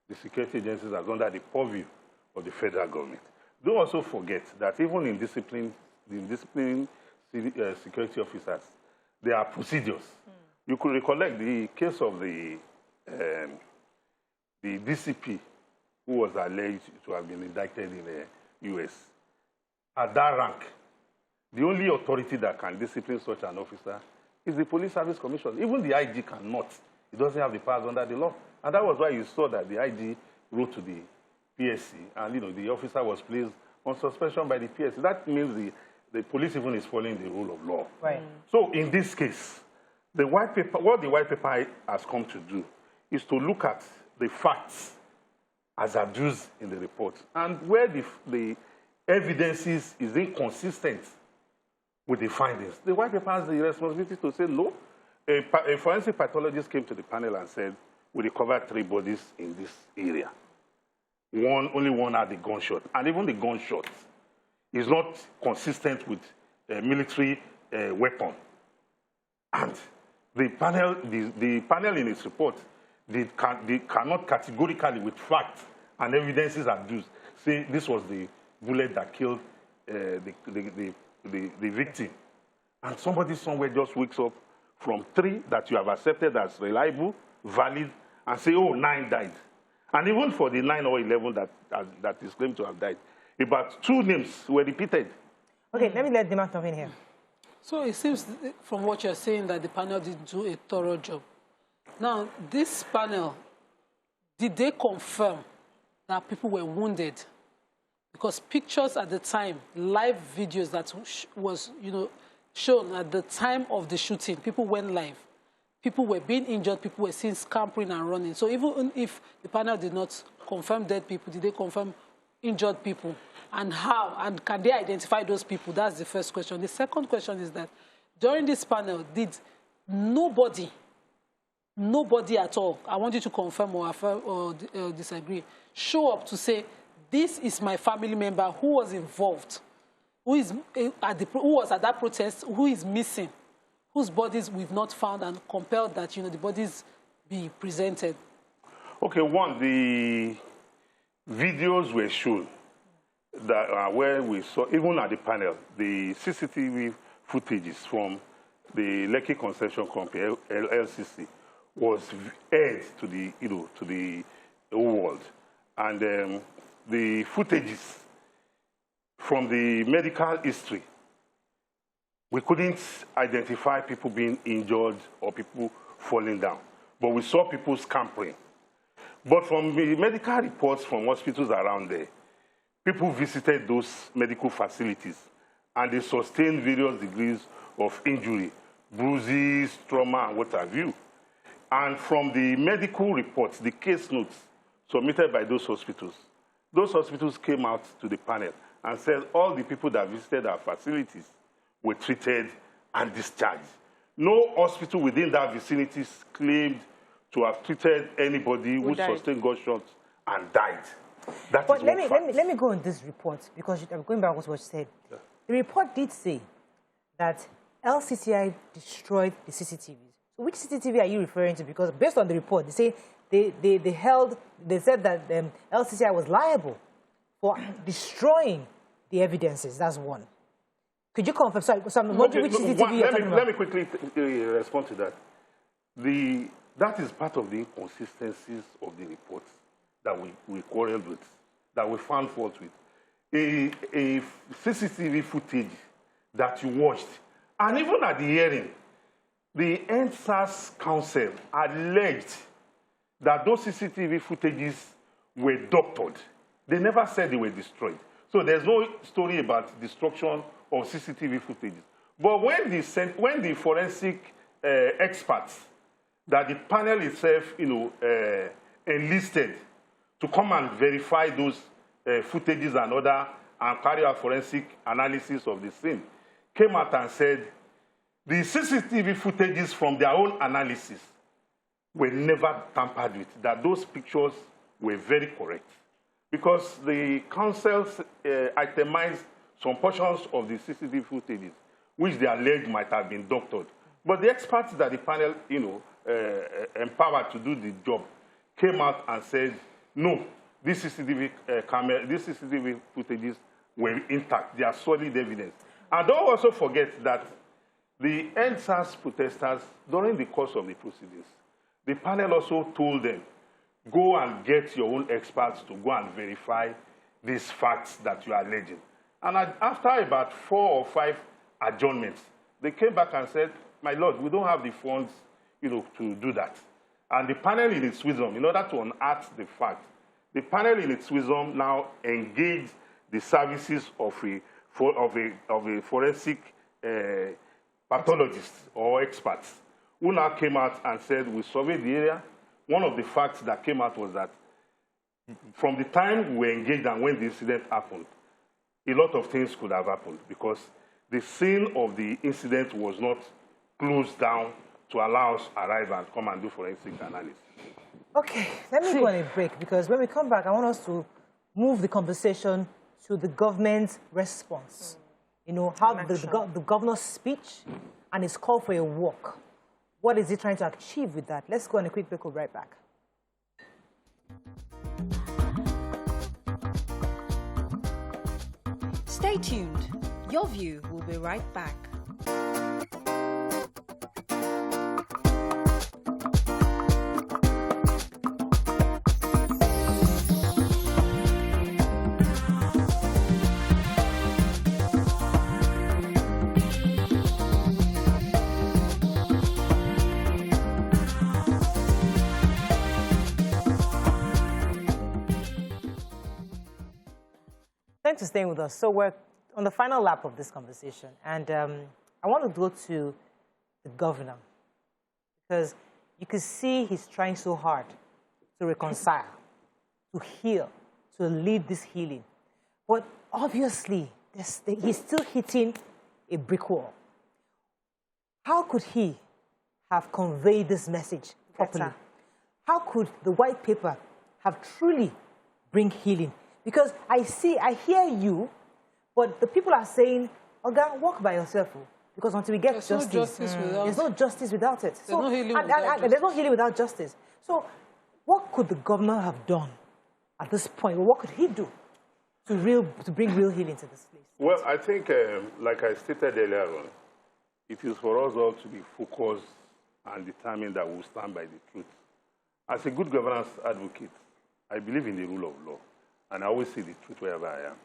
The security agencies are under the purview of the federal government. Don't also forget that even in disciplining security officers, there are procedures. You could recollect the case of the DCP who was alleged to have been indicted in the U.S. At that rank, the only authority that can discipline such an officer is the Police Service Commission. Even the IG cannot. It doesn't have the powers under the law. And that was why you saw that the IG wrote to the PSC, and the officer was placed on suspension by the PSC. That means the police even is following the rule of law. Right. So in this case, the white paper, what the white paper has come to do is to look at the facts as adduced in the report, and where the evidences is inconsistent with the findings. The white paper has the responsibility to say, no. A forensic pathologist came to the panel and said, we recovered 3 bodies in this area. Only one had the gunshot. And even the gunshot is not consistent with a military weapon. And the panel in its report, they cannot categorically, with facts and evidences adduced, say this was the bullet that killed the victim. And somebody somewhere just wakes up from 3 that you have accepted as reliable, valid, and say, oh, 9 died. And even for the 9 or 11 that is claimed to have died, about 2 names were repeated. Okay, let me let Dima come in here. So it seems from what you're saying that the panel did do a thorough job. Now, this panel, did they confirm that people were wounded? Because pictures at the time, live videos that was, shown at the time of the shooting, people went live. People were being injured, people were seen scampering and running. So even if the panel did not confirm dead people, did they confirm injured people? And how? And can they identify those people? That's the first question. The second question is that during this panel, did nobody at all, I want you to confirm or affirm or disagree, show up to say, this is my family member who was involved, who was at that protest, who is missing, whose bodies we've not found, and compelled that the bodies be presented? Okay, one, the videos were shown that where we saw, even at the panel, the CCTV footages from the Lekki Concession Company, LCC, was aired to the whole world, and the footages from the medical history, we couldn't identify people being injured or people falling down, but we saw people scampering. But from the medical reports from hospitals around there, people visited those medical facilities and they sustained various degrees of injury, bruises, trauma, and what have you. And from the medical reports, the case notes submitted by those hospitals came out to the panel and said all the people that visited our facilities were treated and discharged. No hospital within that vicinity claimed to have treated anybody who sustained gunshots and died. But let me go on this report, because I'm going back to what you said. Yeah. The report did say that LCCI destroyed the CCTVs. So which CCTV are you referring to? Because based on the report, they say they said that LCCI was liable for destroying the evidences. That's one. Could you confirm? Sorry, which CCTV you're talking about? Let me quickly respond to that. That is part of the inconsistencies of the report that we quarreled with, that we found fault with. A CCTV footage that you watched, and even at the hearing, the SARS Council alleged that those CCTV footages were doctored. They never said they were destroyed. So there's no story about destruction of CCTV footages. But when the forensic experts that the panel itself, enlisted to come and verify those footages and carry out forensic analysis of the scene, came out and said the CCTV footages from their own analysis were never tampered with, that those pictures were very correct. Because the council itemized some portions of the CCTV footages, which they alleged might have been doctored. But the experts that the panel, empowered to do the job, came out and said, no, these CCTV footages were intact. They are solid evidence. And don't also forget that the SARS protesters, during the course of the proceedings, the panel also told them, go and get your own experts to go and verify these facts that you are alleging. And after about 4 or 5 adjournments, they came back and said, my lord, we don't have the funds, to do that. And the panel in its wisdom, in order to unearth the fact, the panel in its wisdom now engaged the services of a forensic pathologist or experts, who now came out and said, we surveyed the area. One of the facts that came out was that from the time we were engaged and when the incident happened, a lot of things could have happened because the scene of the incident was not closed down to allow us arrive and come and do forensic analysis. Okay, let me go on a break because when we come back, I want us to move the conversation to the government's response. How the governor's speech and his call for a walk. What is he trying to achieve with that? Let's go on a quick break. We'll be right back. Stay tuned. Your View will be right back. Thanks for staying with us. So we're on the final lap of this conversation, and I want to go to the governor because you can see he's trying so hard to reconcile, to heal, to lead this healing. But obviously, he's still hitting a brick wall. How could he have conveyed this message properly? How could the white paper have truly bring healing? Because I hear you, but the people are saying, Oga, walk by yourself. Because until we get justice, there's no justice without it. There's no healing without justice. There's no healing without justice. So what could the governor have done at this point? What could he do to bring real healing to this place? Well, I think, like I stated earlier on, it is for us all to be focused and determined that we'll stand by the truth. As a good governance advocate, I believe in the rule of law. And I always say the truth wherever I am,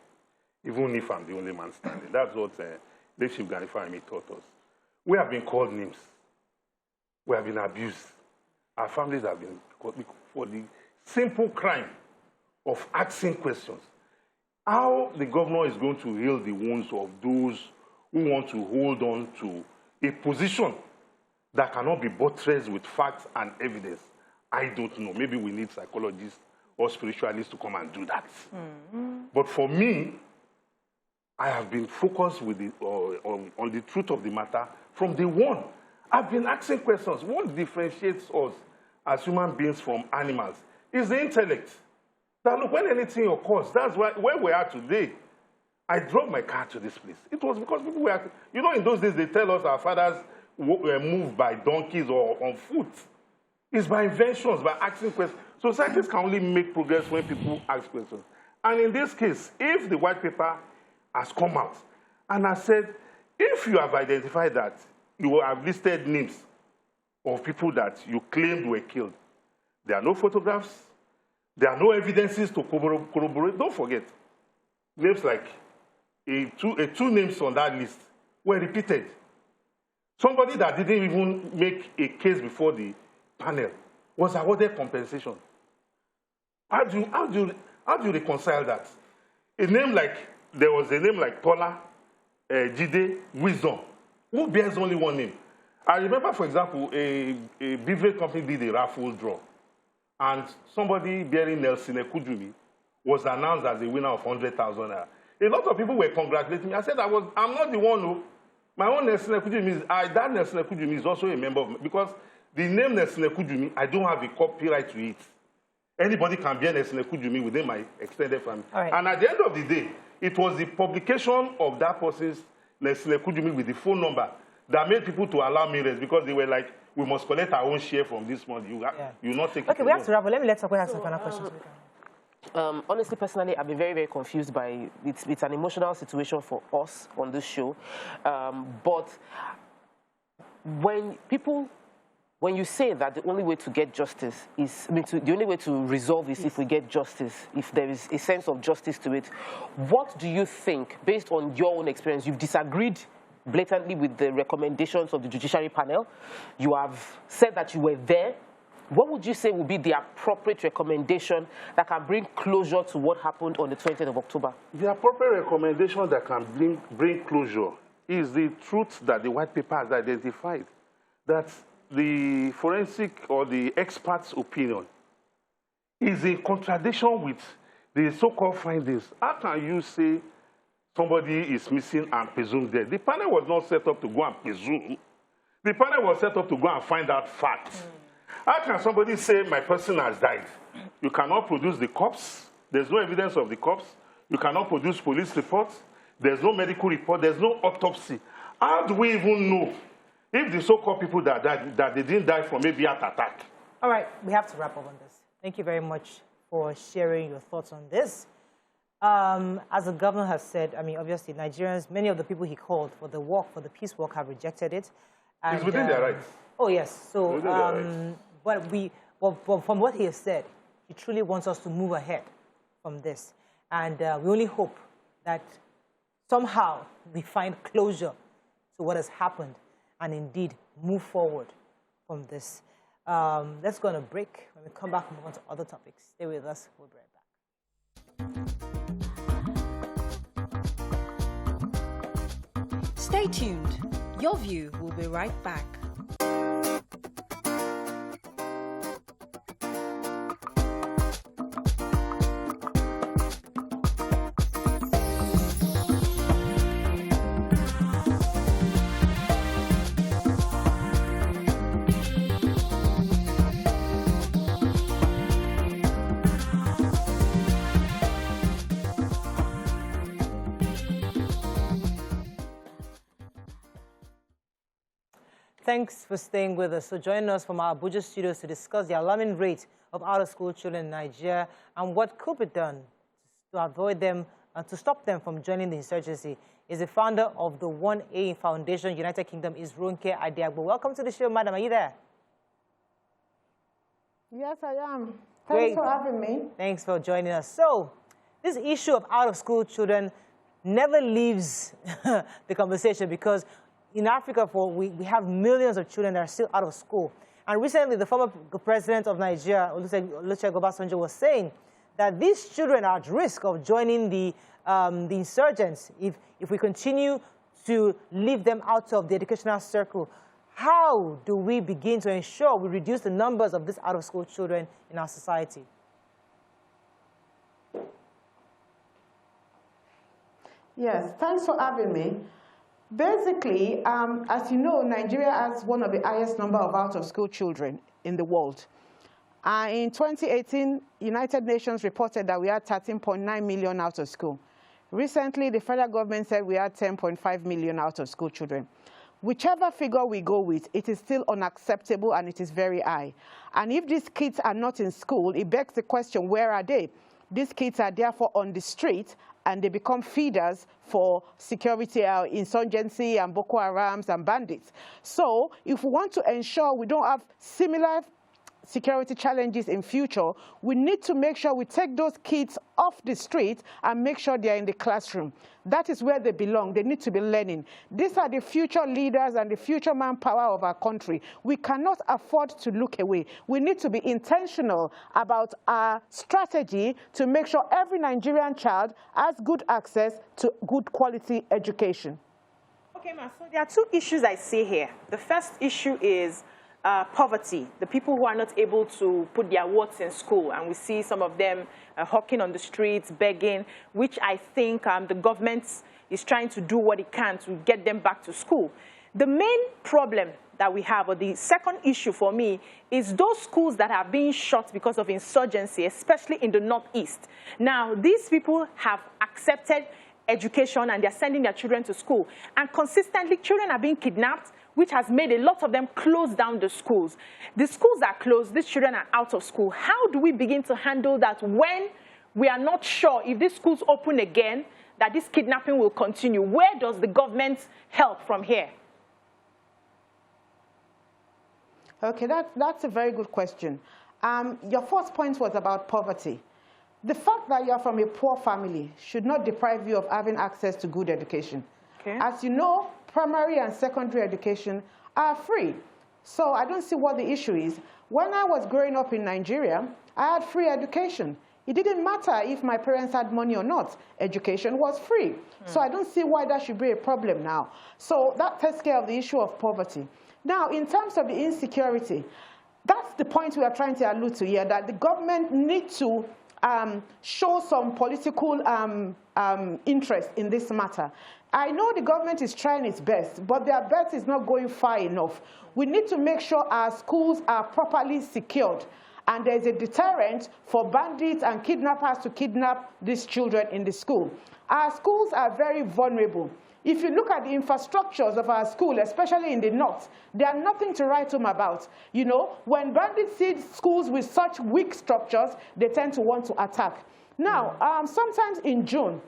even if I'm the only man standing. That's what Leadership Ganifahimi taught us. We have been called names. We have been abused. Our families have been called for the simple crime of asking questions. How the governor is going to heal the wounds of those who want to hold on to a position that cannot be buttressed with facts and evidence, I don't know. Maybe we need psychologists or spiritualists to come and do that. Mm-hmm. But for me, I have been focused with on the truth of the matter from day one. I've been asking questions. What differentiates us as human beings from animals is the intellect. That look, when anything occurs, that's where we are today. I drove my car to this place. It was because people were, in those days they tell us our fathers were moved by donkeys or on foot. It's by inventions, by asking questions. So scientists can only make progress when people ask questions. And in this case, if the white paper has come out and has said, if you have identified that, you have listed names of people that you claimed were killed, there are no photographs, there are no evidences to corroborate. Don't forget, names like two names on that list were repeated. Somebody that didn't even make a case before the panel was awarded compensation. How do you reconcile that? There was a name like Paula, Jide, Wisdom, who bears only one name. I remember, for example, a beverage company did a raffle draw, and somebody bearing Nelson Ekujumi was announced as the winner of 100,000 naira. A lot of people were congratulating me. I said, I'm not the one who. My own Nelson Ekujumi that Nelson Ekujumi is also a member of, because the name Nelson Ekujumi, I don't have a copyright to it. Anybody can bear Nelson Ekujumi within my extended family. Right. And at the end of the day, it was the publication of that person's Nelson Ekujumi with the phone number that made people to allow me rest, because they were like, we must collect our own share from this month. You not take it. Okay, we have to wrap up. Let's have some final questions. Honestly, personally, I've been very, very confused by it. It's an emotional situation for us on this show. But when you say that the only way to get justice is, the only way to resolve is if we get justice, if there is a sense of justice to it, what do you think, based on your own experience? You've disagreed blatantly with the recommendations of the judiciary panel. You have said that you were there. What would you say would be the appropriate recommendation that can bring closure to what happened on the 20th of October? The appropriate recommendation that can bring closure is the truth that the white paper has identified, that the forensic or the expert's opinion is in contradiction with the so-called findings. How can you say somebody is missing and presumed dead? The panel was not set up to go and presume. The panel was set up to go and find out facts. How can somebody say my person has died? You cannot produce the corpse. There's no evidence of the corpse. You cannot produce police reports. There's no medical report. There's no autopsy. How do we even know if the so-called people that died, that they didn't die from maybe heart attack? All right, we have to wrap up on this. Thank you very much for sharing your thoughts on this. As the governor has said, I mean, obviously, Nigerians, many of the people he called for the walk, for the peace walk, have rejected it. And, it's within their rights. Oh, yes. So, from what he has said, he truly wants us to move ahead from this. And we only hope that somehow we find closure to what has happened and indeed move forward from this. Let's go on a break. When we come back, move on to other topics. Stay with us. We'll be right back. Stay tuned. Your View will be right back. Thanks for staying with us. So join us from our Abuja studios to discuss the alarming rate of out-of-school children in Nigeria and what could be done to avoid them and to stop them from joining the insurgency. Is the founder of the 1A Foundation, United Kingdom, is Ronke Adiagbo. Welcome to the show, madam. Are you there? Yes, I am. Thanks for having me. Thanks for joining us. So, this issue of out-of-school children never leaves the conversation, because in Africa, we have millions of children that are still out of school. And recently, the former president of Nigeria, Olusegun Obasanjo, was saying that these children are at risk of joining the insurgents if we continue to leave them out of the educational circle. How do we begin to ensure we reduce the numbers of these out-of-school children in our society? Yes, thanks for having me. Basically, as you know, Nigeria has one of the highest number of out-of-school children in the world. In 2018, United Nations reported that we had 13.9 million out of school. Recently, the federal government said we had 10.5 million out-of-school children. Whichever figure we go with, it is still unacceptable and it is very high. And if these kids are not in school, it begs the question, where are they? These kids are therefore on the street, and they become feeders for security, insurgency, and Boko Harams and bandits. So if we want to ensure we don't have similar security challenges in future, we need to make sure we take those kids off the street and make sure they're in the classroom. That is where they belong. They need to be learning. These are the future leaders and the future manpower of our country. We cannot afford to look away. We need to be intentional about our strategy to make sure every Nigerian child has good access to good quality education. Okay, Ma, so there are two issues I see here. The first issue is poverty, the people who are not able to put their words in school, and we see some of them hawking on the streets, begging, which I think the government is trying to do what it can to get them back to school. The main problem that we have, or the second issue for me, is those schools that are being shut because of insurgency, especially in the Northeast. Now, these people have accepted education and they're sending their children to school, and consistently children are being kidnapped, which has made a lot of them close down the schools. The schools are closed, these children are out of school. How do we begin to handle that when we are not sure if these schools open again, that this kidnapping will continue? Where does the government help from here? Okay, that's a very good question. Your first point was about poverty. The fact that you're from a poor family should not deprive you of having access to good education. Okay. As you know, primary and secondary education are free. So I don't see what the issue is. When I was growing up in Nigeria, I had free education. It didn't matter if my parents had money or not. Education was free. So I don't see why that should be a problem now. So that takes care of the issue of poverty. Now, in terms of the insecurity, that's the point we are trying to allude to here, that the government needs to show some political interest in this matter. I know the government is trying its best, but their best is not going far enough. We need to make sure our schools are properly secured, and there's a deterrent for bandits and kidnappers to kidnap these children in the school. Our schools are very vulnerable. If you look at the infrastructures of our school, especially in the north, they are nothing to write home about. You know, when bandits see schools with such weak structures, they tend to want to attack. Now, sometimes in June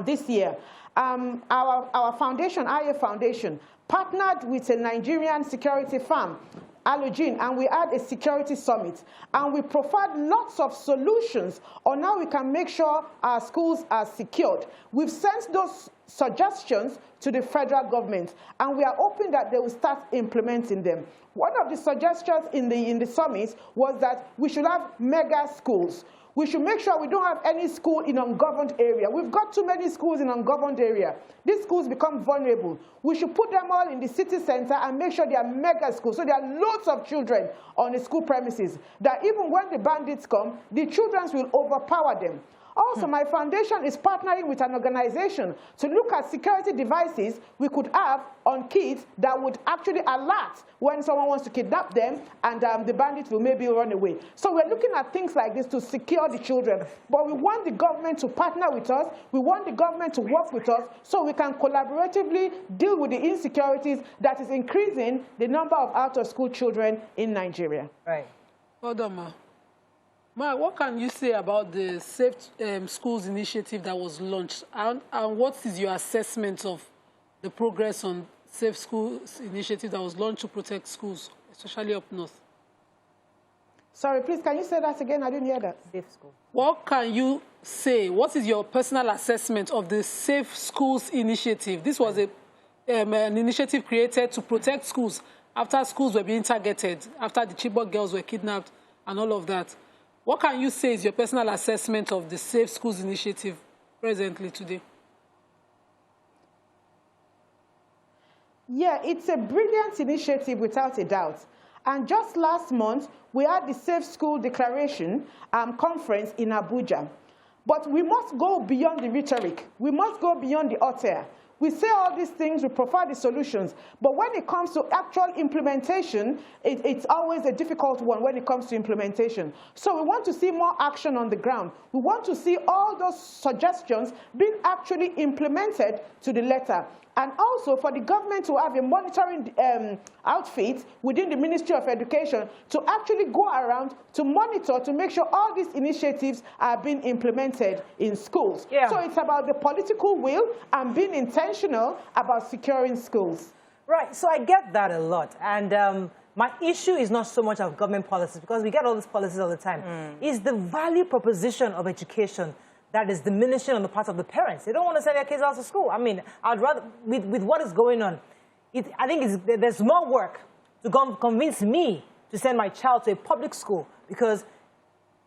this year, our foundation, IA Foundation, partnered with a Nigerian security firm, Allogene, and we had a security summit, and we provide lots of solutions on how we can make sure our schools are secured. We've sent those suggestions to the federal government, and we are hoping that they will start implementing them. One of the suggestions in the summit was that we should have mega schools. We should make sure we don't have any school in ungoverned area. We've got too many schools in ungoverned area. These schools become vulnerable. We should put them all in the city center and make sure they are mega schools. So there are loads of children on the school premises, that even when the bandits come, the children will overpower them. Also, my foundation is partnering with an organization to look at security devices we could have on kids that would actually alert when someone wants to kidnap them, and the bandits will maybe run away. So we're looking at things like this to secure the children. But we want the government to partner with us. We want the government to work with us so we can collaboratively deal with the insecurities that is increasing the number of out-of-school children in Nigeria. Right. Hold on, Ma. Ma, what can you say about the Safe Schools initiative that was launched? And what is your assessment of the progress on Safe Schools initiative that was launched to protect schools, especially up north? Sorry, please, can you say that again? I didn't hear that. Safe School. What can you say? What is your personal assessment of the Safe Schools initiative? This was an initiative created to protect schools after schools were being targeted, after the Chibok girls were kidnapped and all of that. What can you say is your personal assessment of the Safe Schools initiative presently today? Yeah, it's a brilliant initiative without a doubt. And just last month, we had the Safe School Declaration conference in Abuja. But we must go beyond the rhetoric. We must go beyond the hot air. We say all these things, we provide the solutions, but when it comes to actual implementation, it's always a difficult one when it comes to implementation. So we want to see more action on the ground. We want to see all those suggestions being actually implemented to the letter. And also for the government to have a monitoring outfit within the Ministry of Education to actually go around to monitor, to make sure all these initiatives are being implemented in schools. Yeah. So it's about the political will and being intentional about securing schools. Right, so I get that a lot. And My issue is not so much of government policies, because we get all these policies all the time. It's the value proposition of education that is diminishing on the part of the parents. They don't want to send their kids out to school. I mean, I'd rather, with what is going on, I think there's more work to convince me to send my child to a public school, because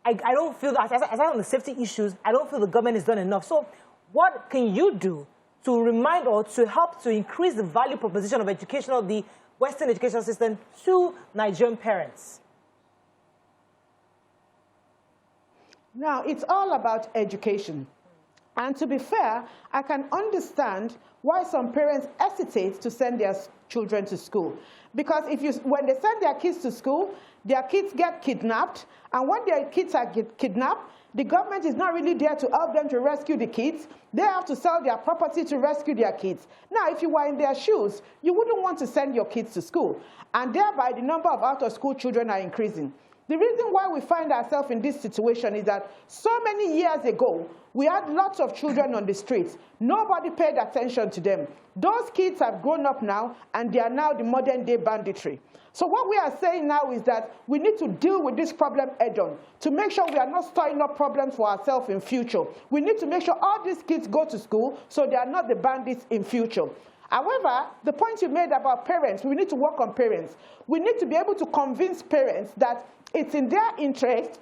I don't feel, aside from the safety issues, I don't feel the government has done enough. So what can you do to remind or to help to increase the value proposition of education of the Western education system to Nigerian parents? Now, it's all about education. And to be fair, I can understand why some parents hesitate to send their children to school. Because when they send their kids to school, their kids get kidnapped. And when their kids are kidnapped, the government is not really there to help them to rescue the kids. They have to sell their property to rescue their kids. Now, if you were in their shoes, you wouldn't want to send your kids to school. And thereby, the number of out-of-school children are increasing. The reason why we find ourselves in this situation is that so many years ago, we had lots of children on the streets. Nobody paid attention to them. Those kids have grown up now, and they are now the modern-day banditry. So what we are saying now is that we need to deal with this problem head-on to make sure we are not stirring up problems for ourselves in future. We need to make sure all these kids go to school so they are not the bandits in future. However, the point you made about parents, we need to work on parents. We need to be able to convince parents that it's in their interest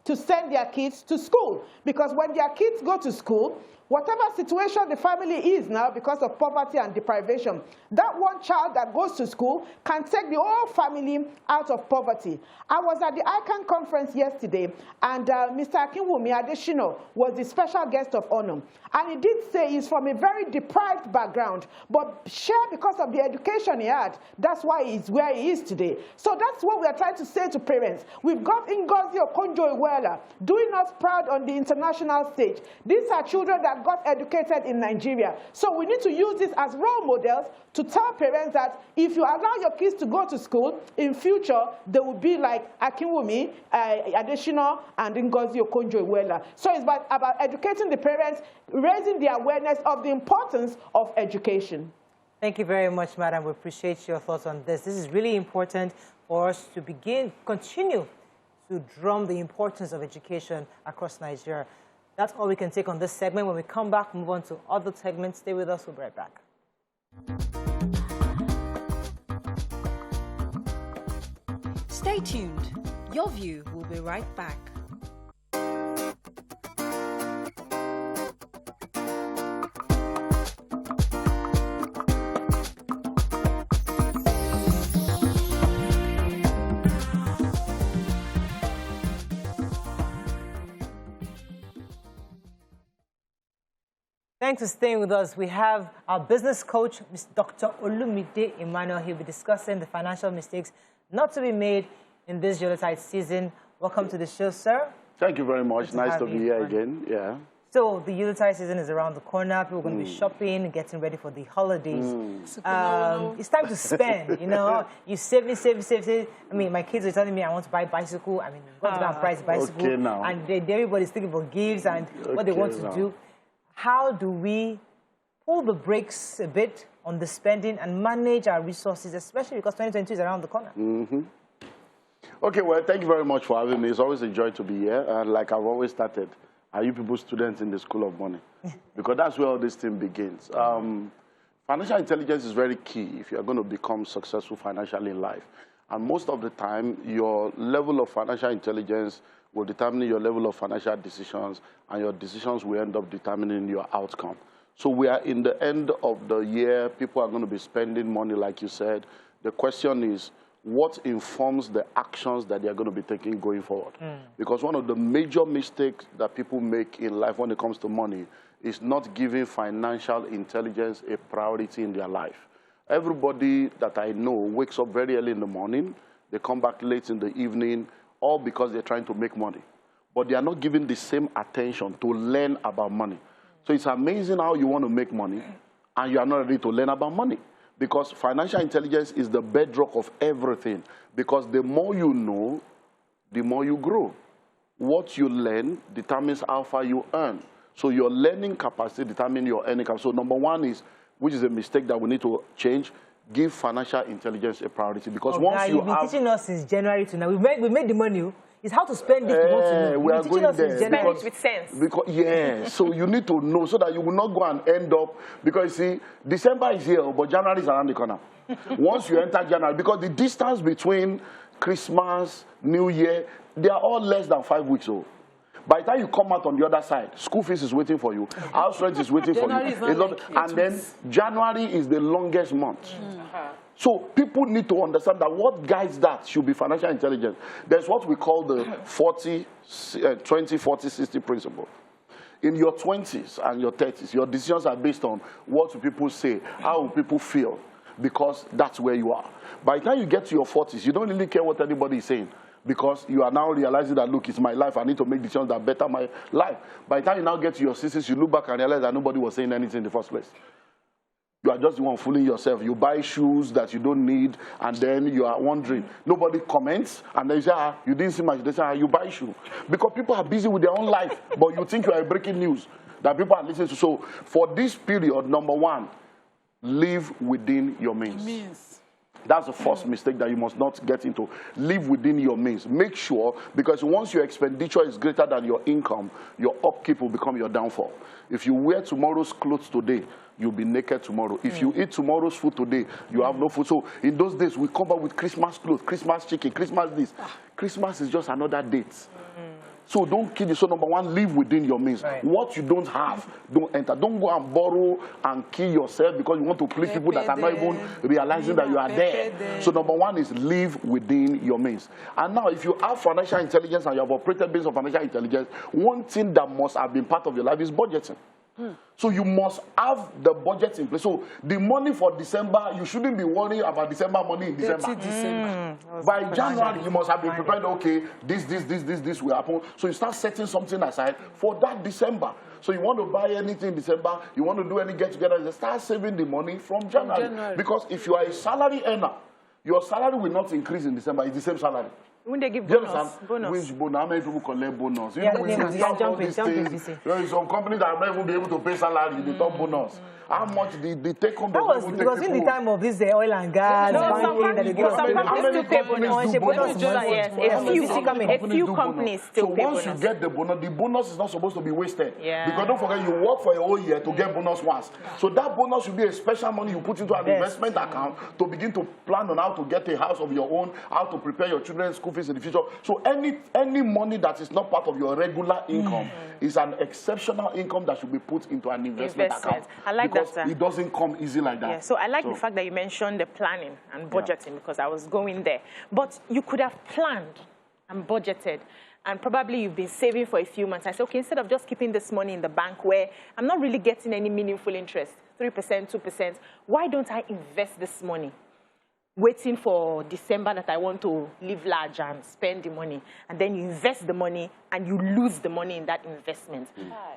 to send their kids to school. Because when their kids go to school, whatever situation the family is now because of poverty and deprivation, that one child that goes to school can take the whole family out of poverty. I was at the ICANN conference yesterday, and Mr. Akinwumi Adeshino was the special guest of honor. And he did say he's from a very deprived background, but because of the education he had, that's why he's where he is today. So that's what we are trying to say to parents. We've got Ngozi Okonjo-Iweala doing us proud on the international stage. These are children that got educated in Nigeria. So we need to use this as role models to tell parents that if you allow your kids to go to school, in future, they will be like Akinwumi, Adeshino, and Ngozi Okonjo-Iweala. So it's about educating the parents, raising the awareness of the importance of education. Thank you very much, madam. We appreciate your thoughts on this. This is really important for us to continue to drum the importance of education across Nigeria. That's all we can take on this segment. When we come back, move on to other segments. Stay with us. We'll be right back. Stay tuned. Your View will be right back. Thanks for staying with us. We have our business coach, Dr. Olumide Emmanuel. He'll be discussing the financial mistakes not to be made in this Yuletide season. Welcome to the show, sir. Thank you very much. Nice to be here again. Yeah. So the Yuletide season is around the corner. People are going to be shopping, getting ready for the holidays. It's time to spend, you know. You save. I mean, my kids are telling me I want to buy a bicycle. I mean, I'm going to go and price a bicycle. Okay, now. And everybody's thinking about gifts and what they want to do. How do we pull the brakes a bit on the spending and manage our resources, especially because 2022 is around the corner? Okay, well, thank you very much for having me. It's always a joy to be here. And like I've always started, are you people students in the School of Money? Because that's where all this thing begins. Financial intelligence is very key if you're going to become successful financially in life. And most of the time, your level of financial intelligence will determine your level of financial decisions, and your decisions will end up determining your outcome. So we are in the end of the year. People are going to be spending money, like you said. The question is, what informs the actions that they are going to be taking going forward? Because one of the major mistakes that people make in life when it comes to money is not giving financial intelligence a priority in their life. Everybody that I know wakes up very early in the morning. They come back late in the evening, all because they're trying to make money. But they are not giving the same attention to learn about money. So it's amazing how you want to make money and you are not ready to learn about money. Because financial intelligence is the bedrock of everything. Because the more you know, the more you grow. What you learn determines how far you earn. So your learning capacity determines your earning capacity. So number one is, which is a mistake that we need to change, give financial intelligence a priority because you've been teaching us since January to now. We made the money. It's how to spend it. We are going there. Spend it with sense. Because, so you need to know so that you will not go and end up, because you see, December is here, but January is around the corner. Once you enter January, because the distance between Christmas, New Year, they are all less than 5 weeks old. By the time you come out on the other side, school fees is waiting for you, house rent is waiting for you. And then January is the longest month. So people need to understand that what guides that should be financial intelligence. There's what we call the 20, 40, 60 principle. In your 20s and your 30s, your decisions are based on what do people say, how will people feel, because that's where you are. By the time you get to your 40s, you don't really care what anybody is saying, because you are now realizing that, look, it's my life, I need to make decisions that better my life. By the time you now get to your 60s, you look back and realize that nobody was saying anything in the first place. You are just the one fooling yourself. You buy shoes that you don't need, and then you are wondering. Nobody comments, and then you say, you didn't see much. They say, you buy shoe. Because people are busy with their own life, but you think you are breaking news that people are listening to. So for this period, number one, live within your means. That's the first mistake that you must not get into. Live within your means. Make sure, because once your expenditure is greater than your income, your upkeep will become your downfall. If you wear tomorrow's clothes today, you'll be naked tomorrow. If you eat tomorrow's food today, you have no food. So in those days, we come back with Christmas clothes, Christmas chicken, Christmas this. Christmas is just another date. So don't kid yourself. So number one, live within your means. What you don't have, don't enter. Don't go and borrow and kill yourself because you want to please people that are not even realizing that you are there. So number one is live within your means. And now if you have financial intelligence and you have operated based on financial intelligence, one thing that must have been part of your life is budgeting. So you must have the budget in place. So the money for December, you shouldn't be worrying about December money in December. By January, you must have been prepared, okay, this will happen. So you start setting something aside for that December. So you want to buy anything in December, you want to do any get-together, you start saving the money from January. Because if you are a salary earner, your salary will not increase in December. It's the same salary. When they give bonus. Which bonus? How many people collect bonus? There is some companies that are not even be able to pay salary, they talk bonus. How much the take home? That was because in the time of this oil and gas, some companies still pay bonus. A few companies still pay bonus. So once you get the bonus is not supposed to be wasted. Because don't forget, you work for a whole year to get bonus once. So that bonus should be a special money you put into an investment account to begin to plan on how to get a house of your own, how to prepare your children's school fees in the future. So any money that is not part of your regular income is an exceptional income that should be put into an investment account. I like because it doesn't come easy like that. Yeah, so I like the fact that you mentioned the planning and budgeting because I was going there. But you could have planned and budgeted, and probably you've been saving for a few months. I said, okay, instead of just keeping this money in the bank where I'm not really getting any meaningful interest, 3%, 2%, why don't I invest this money? Waiting for December that I want to live large and spend the money. And then you invest the money and you lose the money in that investment.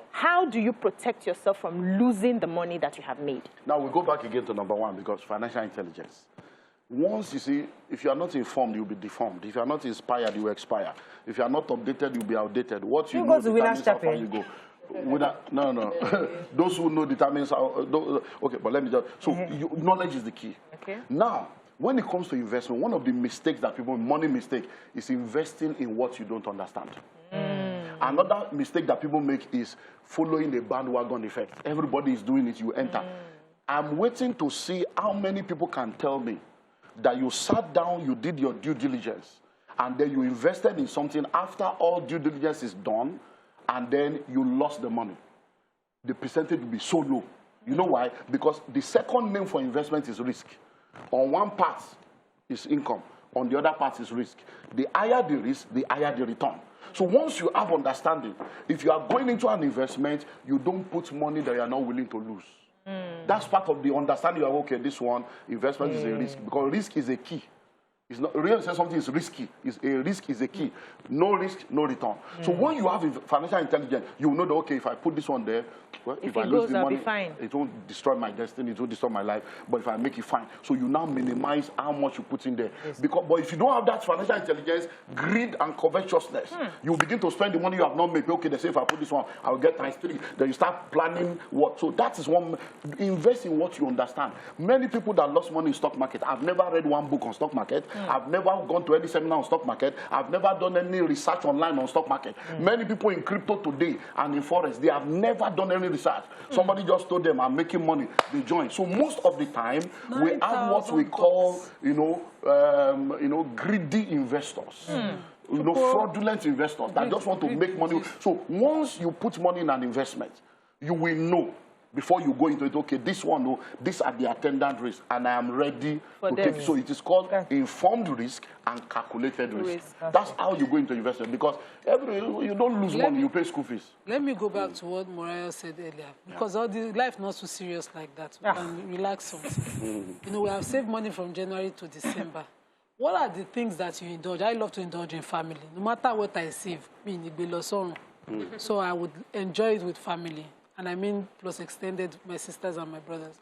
How do you protect yourself from losing the money that you have made? Now we go back again to number one, because financial intelligence. Once you see, if you are not informed, you'll be deformed. If you are not inspired, you will expire. If you are not updated, you'll be outdated. What you know determines how far you go. No. Those who know determines how. Okay, but let me just. So knowledge is the key. Okay. Now, when it comes to investment, one of the mistakes that people, money mistake, is investing in what you don't understand. Another mistake that people make is following the bandwagon effect. Everybody is doing it, you enter. I'm waiting to see how many people can tell me that you sat down, you did your due diligence, and then you invested in something after all due diligence is done, and then you lost the money. The percentage will be so low. You know why? Because the second name for investment is risk. On one part is income, on the other part is risk. The higher the risk, the higher the return. So once you have understanding, if you are going into an investment, you don't put money that you are not willing to lose. That's part of the understanding of, okay, this one, investment is a risk, because risk is a key. It's not, really say something is risky. A risk is a key. No risk, no return. So when you have financial intelligence, you know that, okay, if I put this one there, well, if I lose the money, it won't destroy my destiny, it won't destroy my life. But if I make it fine, so you now minimize how much you put in there. Yes. But if you don't have that financial intelligence, greed and covetousness, you begin to spend the money you have not made. Okay, they say if I put this one, I will get ×3. Then you start planning what. So that is one. Invest in what you understand. Many people that lost money in stock market, I've never read one book on stock market. I've never gone to any seminar on stock market. I've never done any research online on stock market. Many people in crypto today and in forex, they have never done any research. Somebody just told them, I'm making money. They join. So most of the time, we have what we call, greedy investors. Fraudulent investors that just want to make money. So once you put money in an investment, you will know before you go into it, okay, this one, these are the attendant risks, and I am ready to take it. So it is called informed risk and calculated risk. That's how you go into investment, because you don't lose money, you pay school fees. Let me go back to what Mariah said earlier, because all the life not so serious like that. We can relax something. We have saved money from January to December. What are the things that you indulge? I love to indulge in family. No matter what I save, so I would enjoy it with family. And I mean plus extended my sisters and my brothers.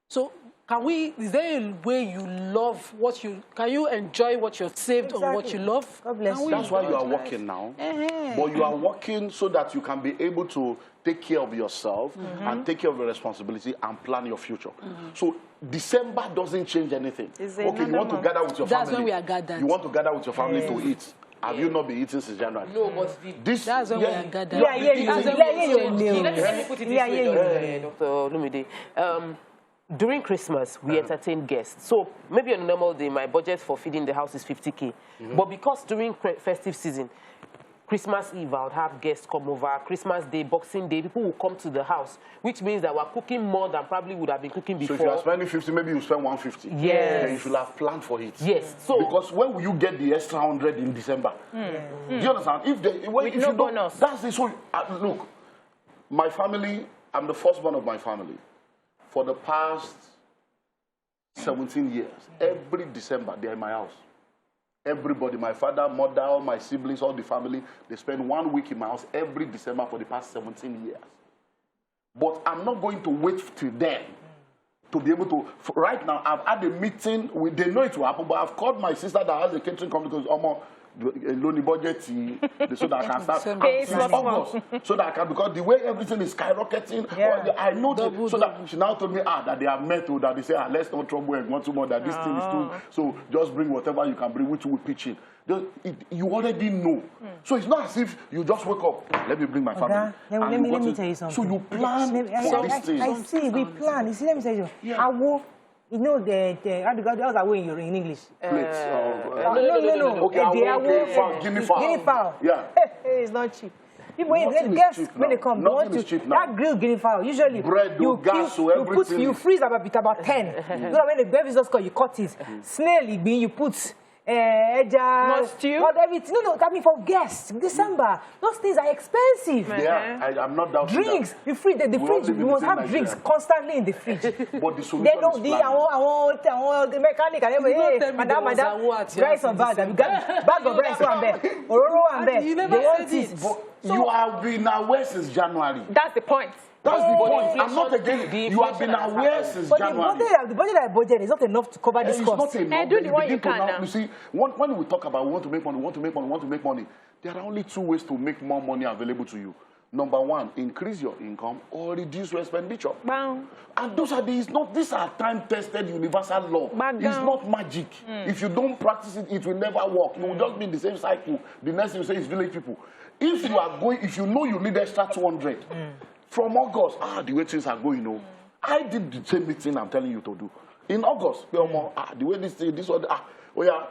So is there a way you love what can you enjoy what you've saved or what you love? God bless you. That's why you are working now. But you are working so that you can be able to take care of yourself and take care of your responsibility and plan your future. So December doesn't change anything. Okay, you want to gather with your family. That's when we are gathered. You want to gather with your family to eat. Have you not been eating since January? No, but that's when we are gathered. Let me put it this way, Dr. Lumide. During Christmas, we entertain guests. So maybe on a normal day, my budget for feeding the house is 50K. But because during festive season, Christmas Eve, I would have guests come over. Christmas Day, Boxing Day, people will come to the house, which means that we're cooking more than probably would have been cooking before. So if you are spending 50, maybe you spend 150. Yes. Then you should have planned for it. Yes. So because when will you get the extra 100 in December? Do you understand? If you bonus. That's the so. Look, my family. I'm the firstborn of my family. For the past 17 years, every December they're in my house. Everybody, my father, mother, all my siblings, all the family, they spend 1 week in my house every December for the past 17 years. But I'm not going to wait till then to be able to. Right now, I've had a meeting. They know it will happen, but I've called my sister that has a catering company because loan budget so that I can start since August. So that I can, because the way everything is skyrocketing, I know that, so that she now told me that they have met, that they say, let's not trouble and want too much, that this thing is too, so just bring whatever you can bring, which will pitch in. You already know. So it's not as if you just wake up, let me bring my family. Let me tell you something. So you plan for this thing. I see, we plan. You see, let me tell you. I will. You know how do you are way in English? Plates. No. Okay, guinea fowl. Guinea fowl. Yeah. It's not cheap. People, guests, when they come, that grilled guinea fowl, usually bread, you freeze about 10. You know, when the visitors come, you cut it. Snail, you put everything. No, that means for guests. December, those things are expensive. Yeah, I'm not doubting drinks, the fridge, you must have drinks constantly in the fridge. But the solution they don't. I want the mechanic and everything. Madam, rice on bag. You got bag of rice one bed, ororo one bed. They want it. You have been aware since January. That's the point. That's the point. I'm not against it. You have been aware since January. The budget is not enough to cover this cost. It's not enough. Do the one you can now. You see, when we talk about we want to make money, there are only two ways to make more money available to you. Number one, increase your income or reduce your expenditure. Bang. And these are time-tested universal law. It's not magic. If you don't practice it, it will never work. You will just be in the same cycle. The next thing you say is village people. If you know you need extra 200, from August, the way things are going, I did the same thing I'm telling you to do. In August, the way this one, there are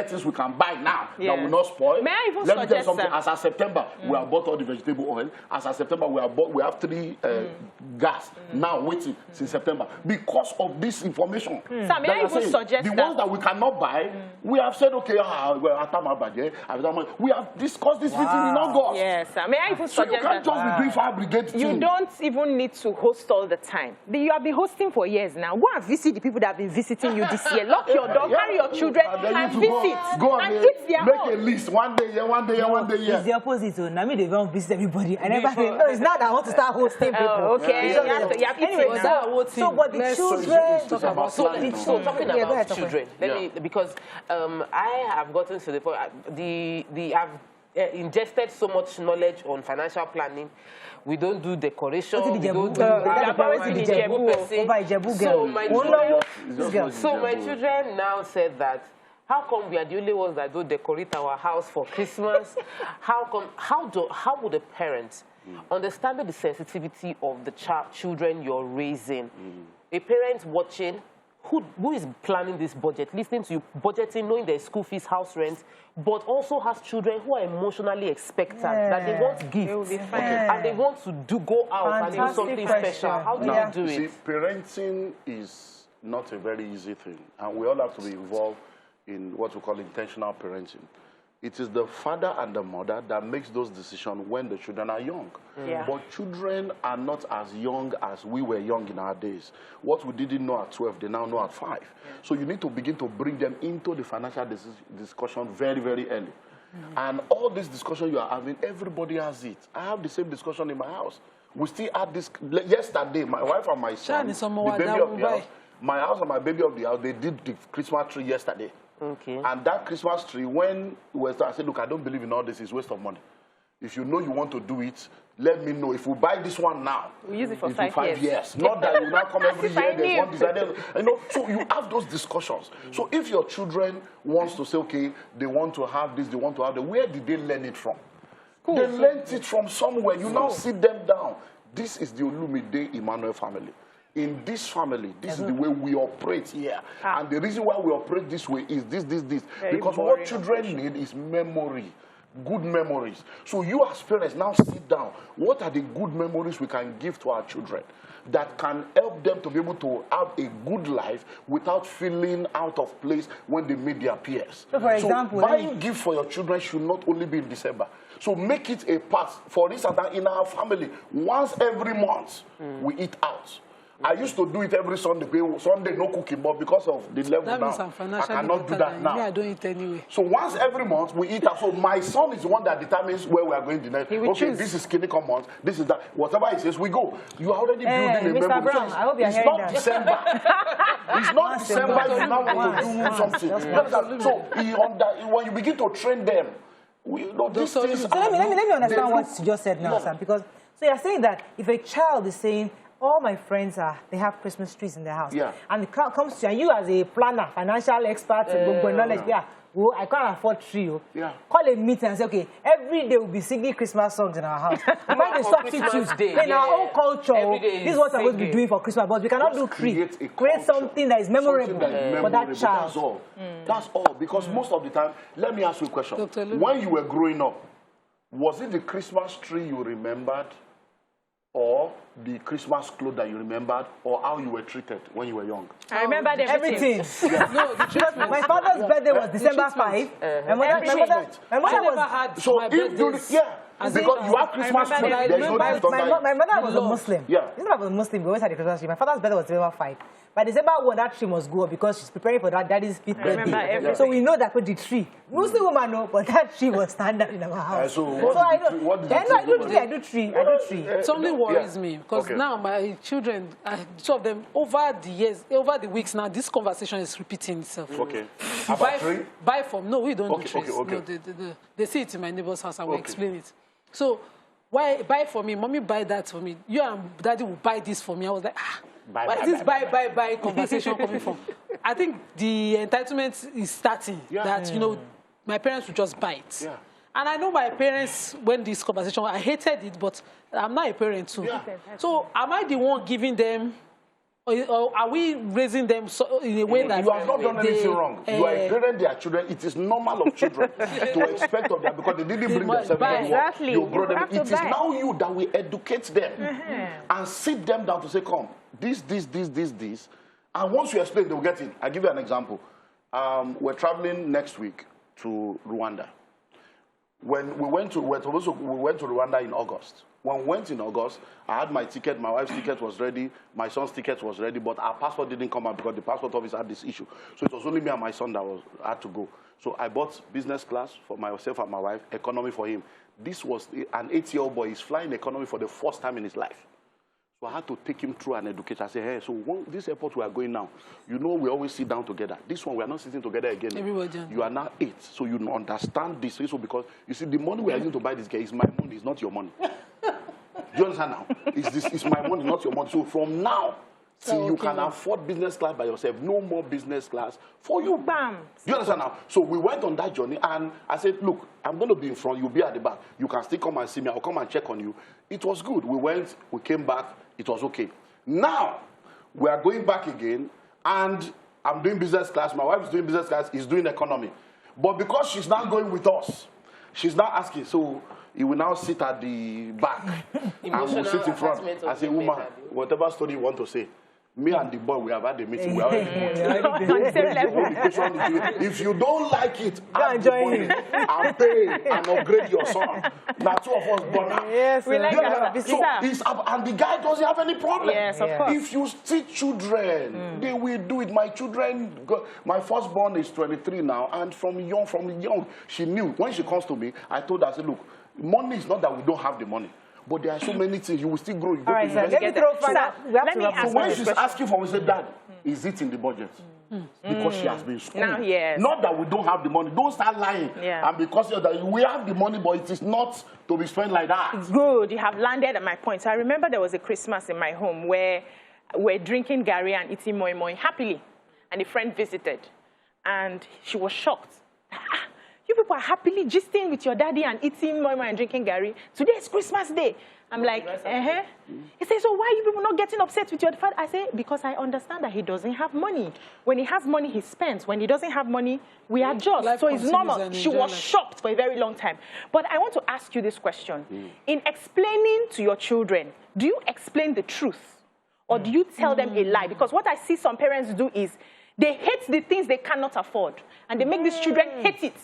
things we can buy now that will not spoil. May I even Let me tell you something. them? As of September, we have bought all the vegetable oil. As of September, we have 3 gas now waiting since September because of this information. So may I even suggest the ones that we cannot buy, we have said, okay, we have discussed this meeting in August. Yes, may I even suggest you can't just be doing fire brigade. You don't even need to host all the time. You have been hosting for years now. Go and visit the people that have been visiting you this year. Lock your Ibadan, carry your children and visit and eat their make own. a list. One day here, one day here, one day here. It's the opposite. So now me they don't visit everybody. I never say, no, it's not that I want to start hosting people. Oh, okay. You have to anyway, so but the children. So talking about children, because I have gotten to the point. I've ingested so much knowledge on financial planning. We don't do decoration. We don't do So my children now said that, how come we are the only ones that don't decorate our house for Christmas? How would a parent, understanding the sensitivity of the children you're raising, a parent watching, who is planning this budget, listening to you, budgeting, knowing their school fees, house rent, but also has children who are emotionally expectant, that they want gifts, and they want to go out and do something special. How do you do it? See, parenting is not a very easy thing, and we all have to be involved in what we call intentional parenting. It is the father and the mother that makes those decisions when the children are young. But children are not as young as we were young in our days. What we didn't know at 12, they now know at 5. So you need to begin to bring them into the financial discussion very, very early. And all this discussion you are having, everybody has it. I have the same discussion in my house. We still had this yesterday, my wife and my son, the baby of the house, my house and my baby of the house, they did the Christmas tree yesterday. And that Christmas tree, when I said, look, I don't believe in all this, it's a waste of money. If you know you want to do it, let me know. If we buy this one now, we'll use it for 5 years. Not that you now come every year, there's one designer. So you have those discussions. So if your children wants to say, okay, they want to have this, they want to have that, where did they learn it from? They learned it from somewhere. You now sit them down. This is the Olumide Emmanuel family. In this family, this is the way we operate here. And the reason why we operate this way is this. Because what children need is memory, good memories. So you as parents now sit down. What are the good memories we can give to our children that can help them to be able to have a good life without feeling out of place when they meet their peers? So, for example, buying gifts for your children should not only be in December. So make it a part. For instance, in our family, once every month, we eat out. I used to do it every Sunday. Sunday, no cooking, but because of the level that now, I cannot do that now. I don't eat anyway. So once every month, we eat out. So my son is the one that determines where we are going the next. Okay, this is Kidney month, this is that. Whatever he says, we go. You are already building a memory. Brown, I hope you're it's not that. December. It's not December, you now want to do something. So when you begin to train them, these things... So let me understand what you just said now, Sam, because so you're saying that if a child is saying, all my friends they have Christmas trees in their house. And it comes to you as a planner, financial expert, knowledge. Well, I can't afford tree. Call a meeting and say, okay, every day we'll be singing Christmas songs in our house. We find the substitutes in our own culture. This is what we're going to be doing for Christmas, but we cannot do tree. Create something that is memorable for that child. That's all. That's all. Because most of the time, let me ask you a question. When you were growing up, was it the Christmas tree you remembered, or the Christmas clothes that you remembered, or how you were treated when you were young? I remembered everything. My father's birthday was December 5. My mother had so if you, because you have Christmas tree, there's no gift on that. My mother was a Muslim. My mother was a Muslim. We always had a Christmas tree. My father's birthday was December 5. By December 1, that tree must go up because she's preparing for that daddy's 5th birthday. So we know that with the tree. Muslim woman know, but that tree was standard in our house. I do tree. It only worries me because now my children, two of them, over the years, over the weeks now, this conversation is repeating itself. Buy from, no, we don't do trees. No, they see it in my neighbor's house, I will explain it. So, why buy for me? Mommy, buy that for me. You and daddy will buy this for me. I was like, where is this buy conversation coming from? I think the entitlement is starting. That, my parents will just buy it. And I know my parents, when this conversation, I hated it, but I'm not a parent too. So, am I the one giving them, or are we raising them in a way that... You have not done anything wrong. You are a parent, they are children. It is normal of children to expect of them because they didn't bring themselves to you brought them. It is now you that will educate them and sit them down to say, come, this. And once you explain, they will get it. I'll give you an example. We're traveling next week to Rwanda. When we went to Rwanda in August. When we went in August, I had my ticket, my wife's ticket was ready, my son's ticket was ready, but our passport didn't come out because the passport office had this issue. So it was only me and my son that had to go. So I bought business class for myself and my wife, economy for him. This was an 8-year-old boy. He's flying economy for the first time in his life. So I had to take him through an education. I said, hey, so this airport we are going now, you know we always sit down together. This one, we are not sitting together again. Everybody. You are now 8, so you understand this. So because, you see, the money we are using to buy this guy is my money, it's not your money. Do you understand now? It's my money, not your money. So from now, till you can afford business class by yourself, no more business class for you. Bam. Do you understand now? So we went on that journey, and I said, look, I'm going to be in front, you'll be at the back. You can still come and see me, I'll come and check on you. It was good. We went, we came back, it was okay. Now, we are going back again, and I'm doing business class. My wife is doing business class, he's doing economy. But because she's not going with us, she's not asking, so he will now sit at the back, and we'll sit in front. I say, woman, whatever story you want to say, me and the boy, we have had a meeting. We are on the same level. If you don't like it, I'll join you. I'll pay and upgrade your son. Now, 2 of us born now. Yes, we like that. So and the guy doesn't have any problem. Yes, of course. If you teach children, they will do it. My children, my firstborn is 23 now, and from young, she knew. When she comes to me, I told her, I said, look, money is not that we don't have the money. But there are so many things. You will still grow. You go to let me throw so when she's asking for me, say, Dad, is it in the budget? Because she has been schooled. Now, yes. Not that we don't have the money. Don't start lying. Yeah. And because that we have the money, but it is not to be spent like that. Good. You have landed at my point. So I remember there was a Christmas in my home where we're drinking Gary and eating moi moi happily. And a friend visited. And she was shocked. You people are happily gisting with your daddy and eating moi moi and drinking Gary. Today is Christmas Day. I'm like, He says, so why are you people not getting upset with your father? I say, because I understand that he doesn't have money. When he has money, he spends. When he doesn't have money, we adjust. Life so it's normal. She was shocked for a very long time. But I want to ask you this question. In explaining to your children, do you explain the truth? Or do you tell them a lie? Because what I see some parents do is they hate the things they cannot afford. And they make these children hate it.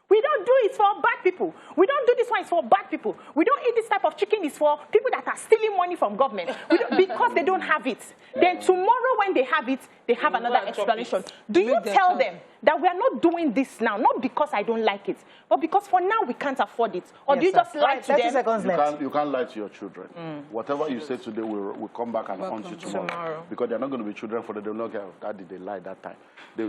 We don't do it for bad people. We don't do this one, it's for bad people. We don't eat this type of chicken, it's for people that are stealing money from government. Because they don't have it. Then tomorrow when they have it, they have another explanation. Do you tell them that we are not doing this now, not because I don't like it, but because for now we can't afford it? Or do you just lie to them? You can't lie to your children. Whatever you say today will come back and haunt you tomorrow. Because they're not going to be children for the day. They'll not get, Daddy, they lied that time.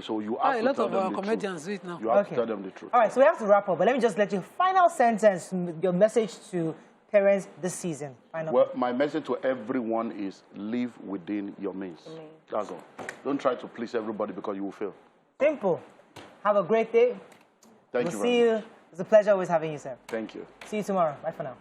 So you have to tell them the truth. You have to tell them the truth. All right, so we have to wrap up, but let me just let you final sentence, your message to parents this season. Well, my message to everyone is live within your means. That's all. Don't try to please everybody because you will fail. Simple. Have a great day. Thank you very much. See you. It's a pleasure always having you, sir. Thank you. See you tomorrow. Bye for now.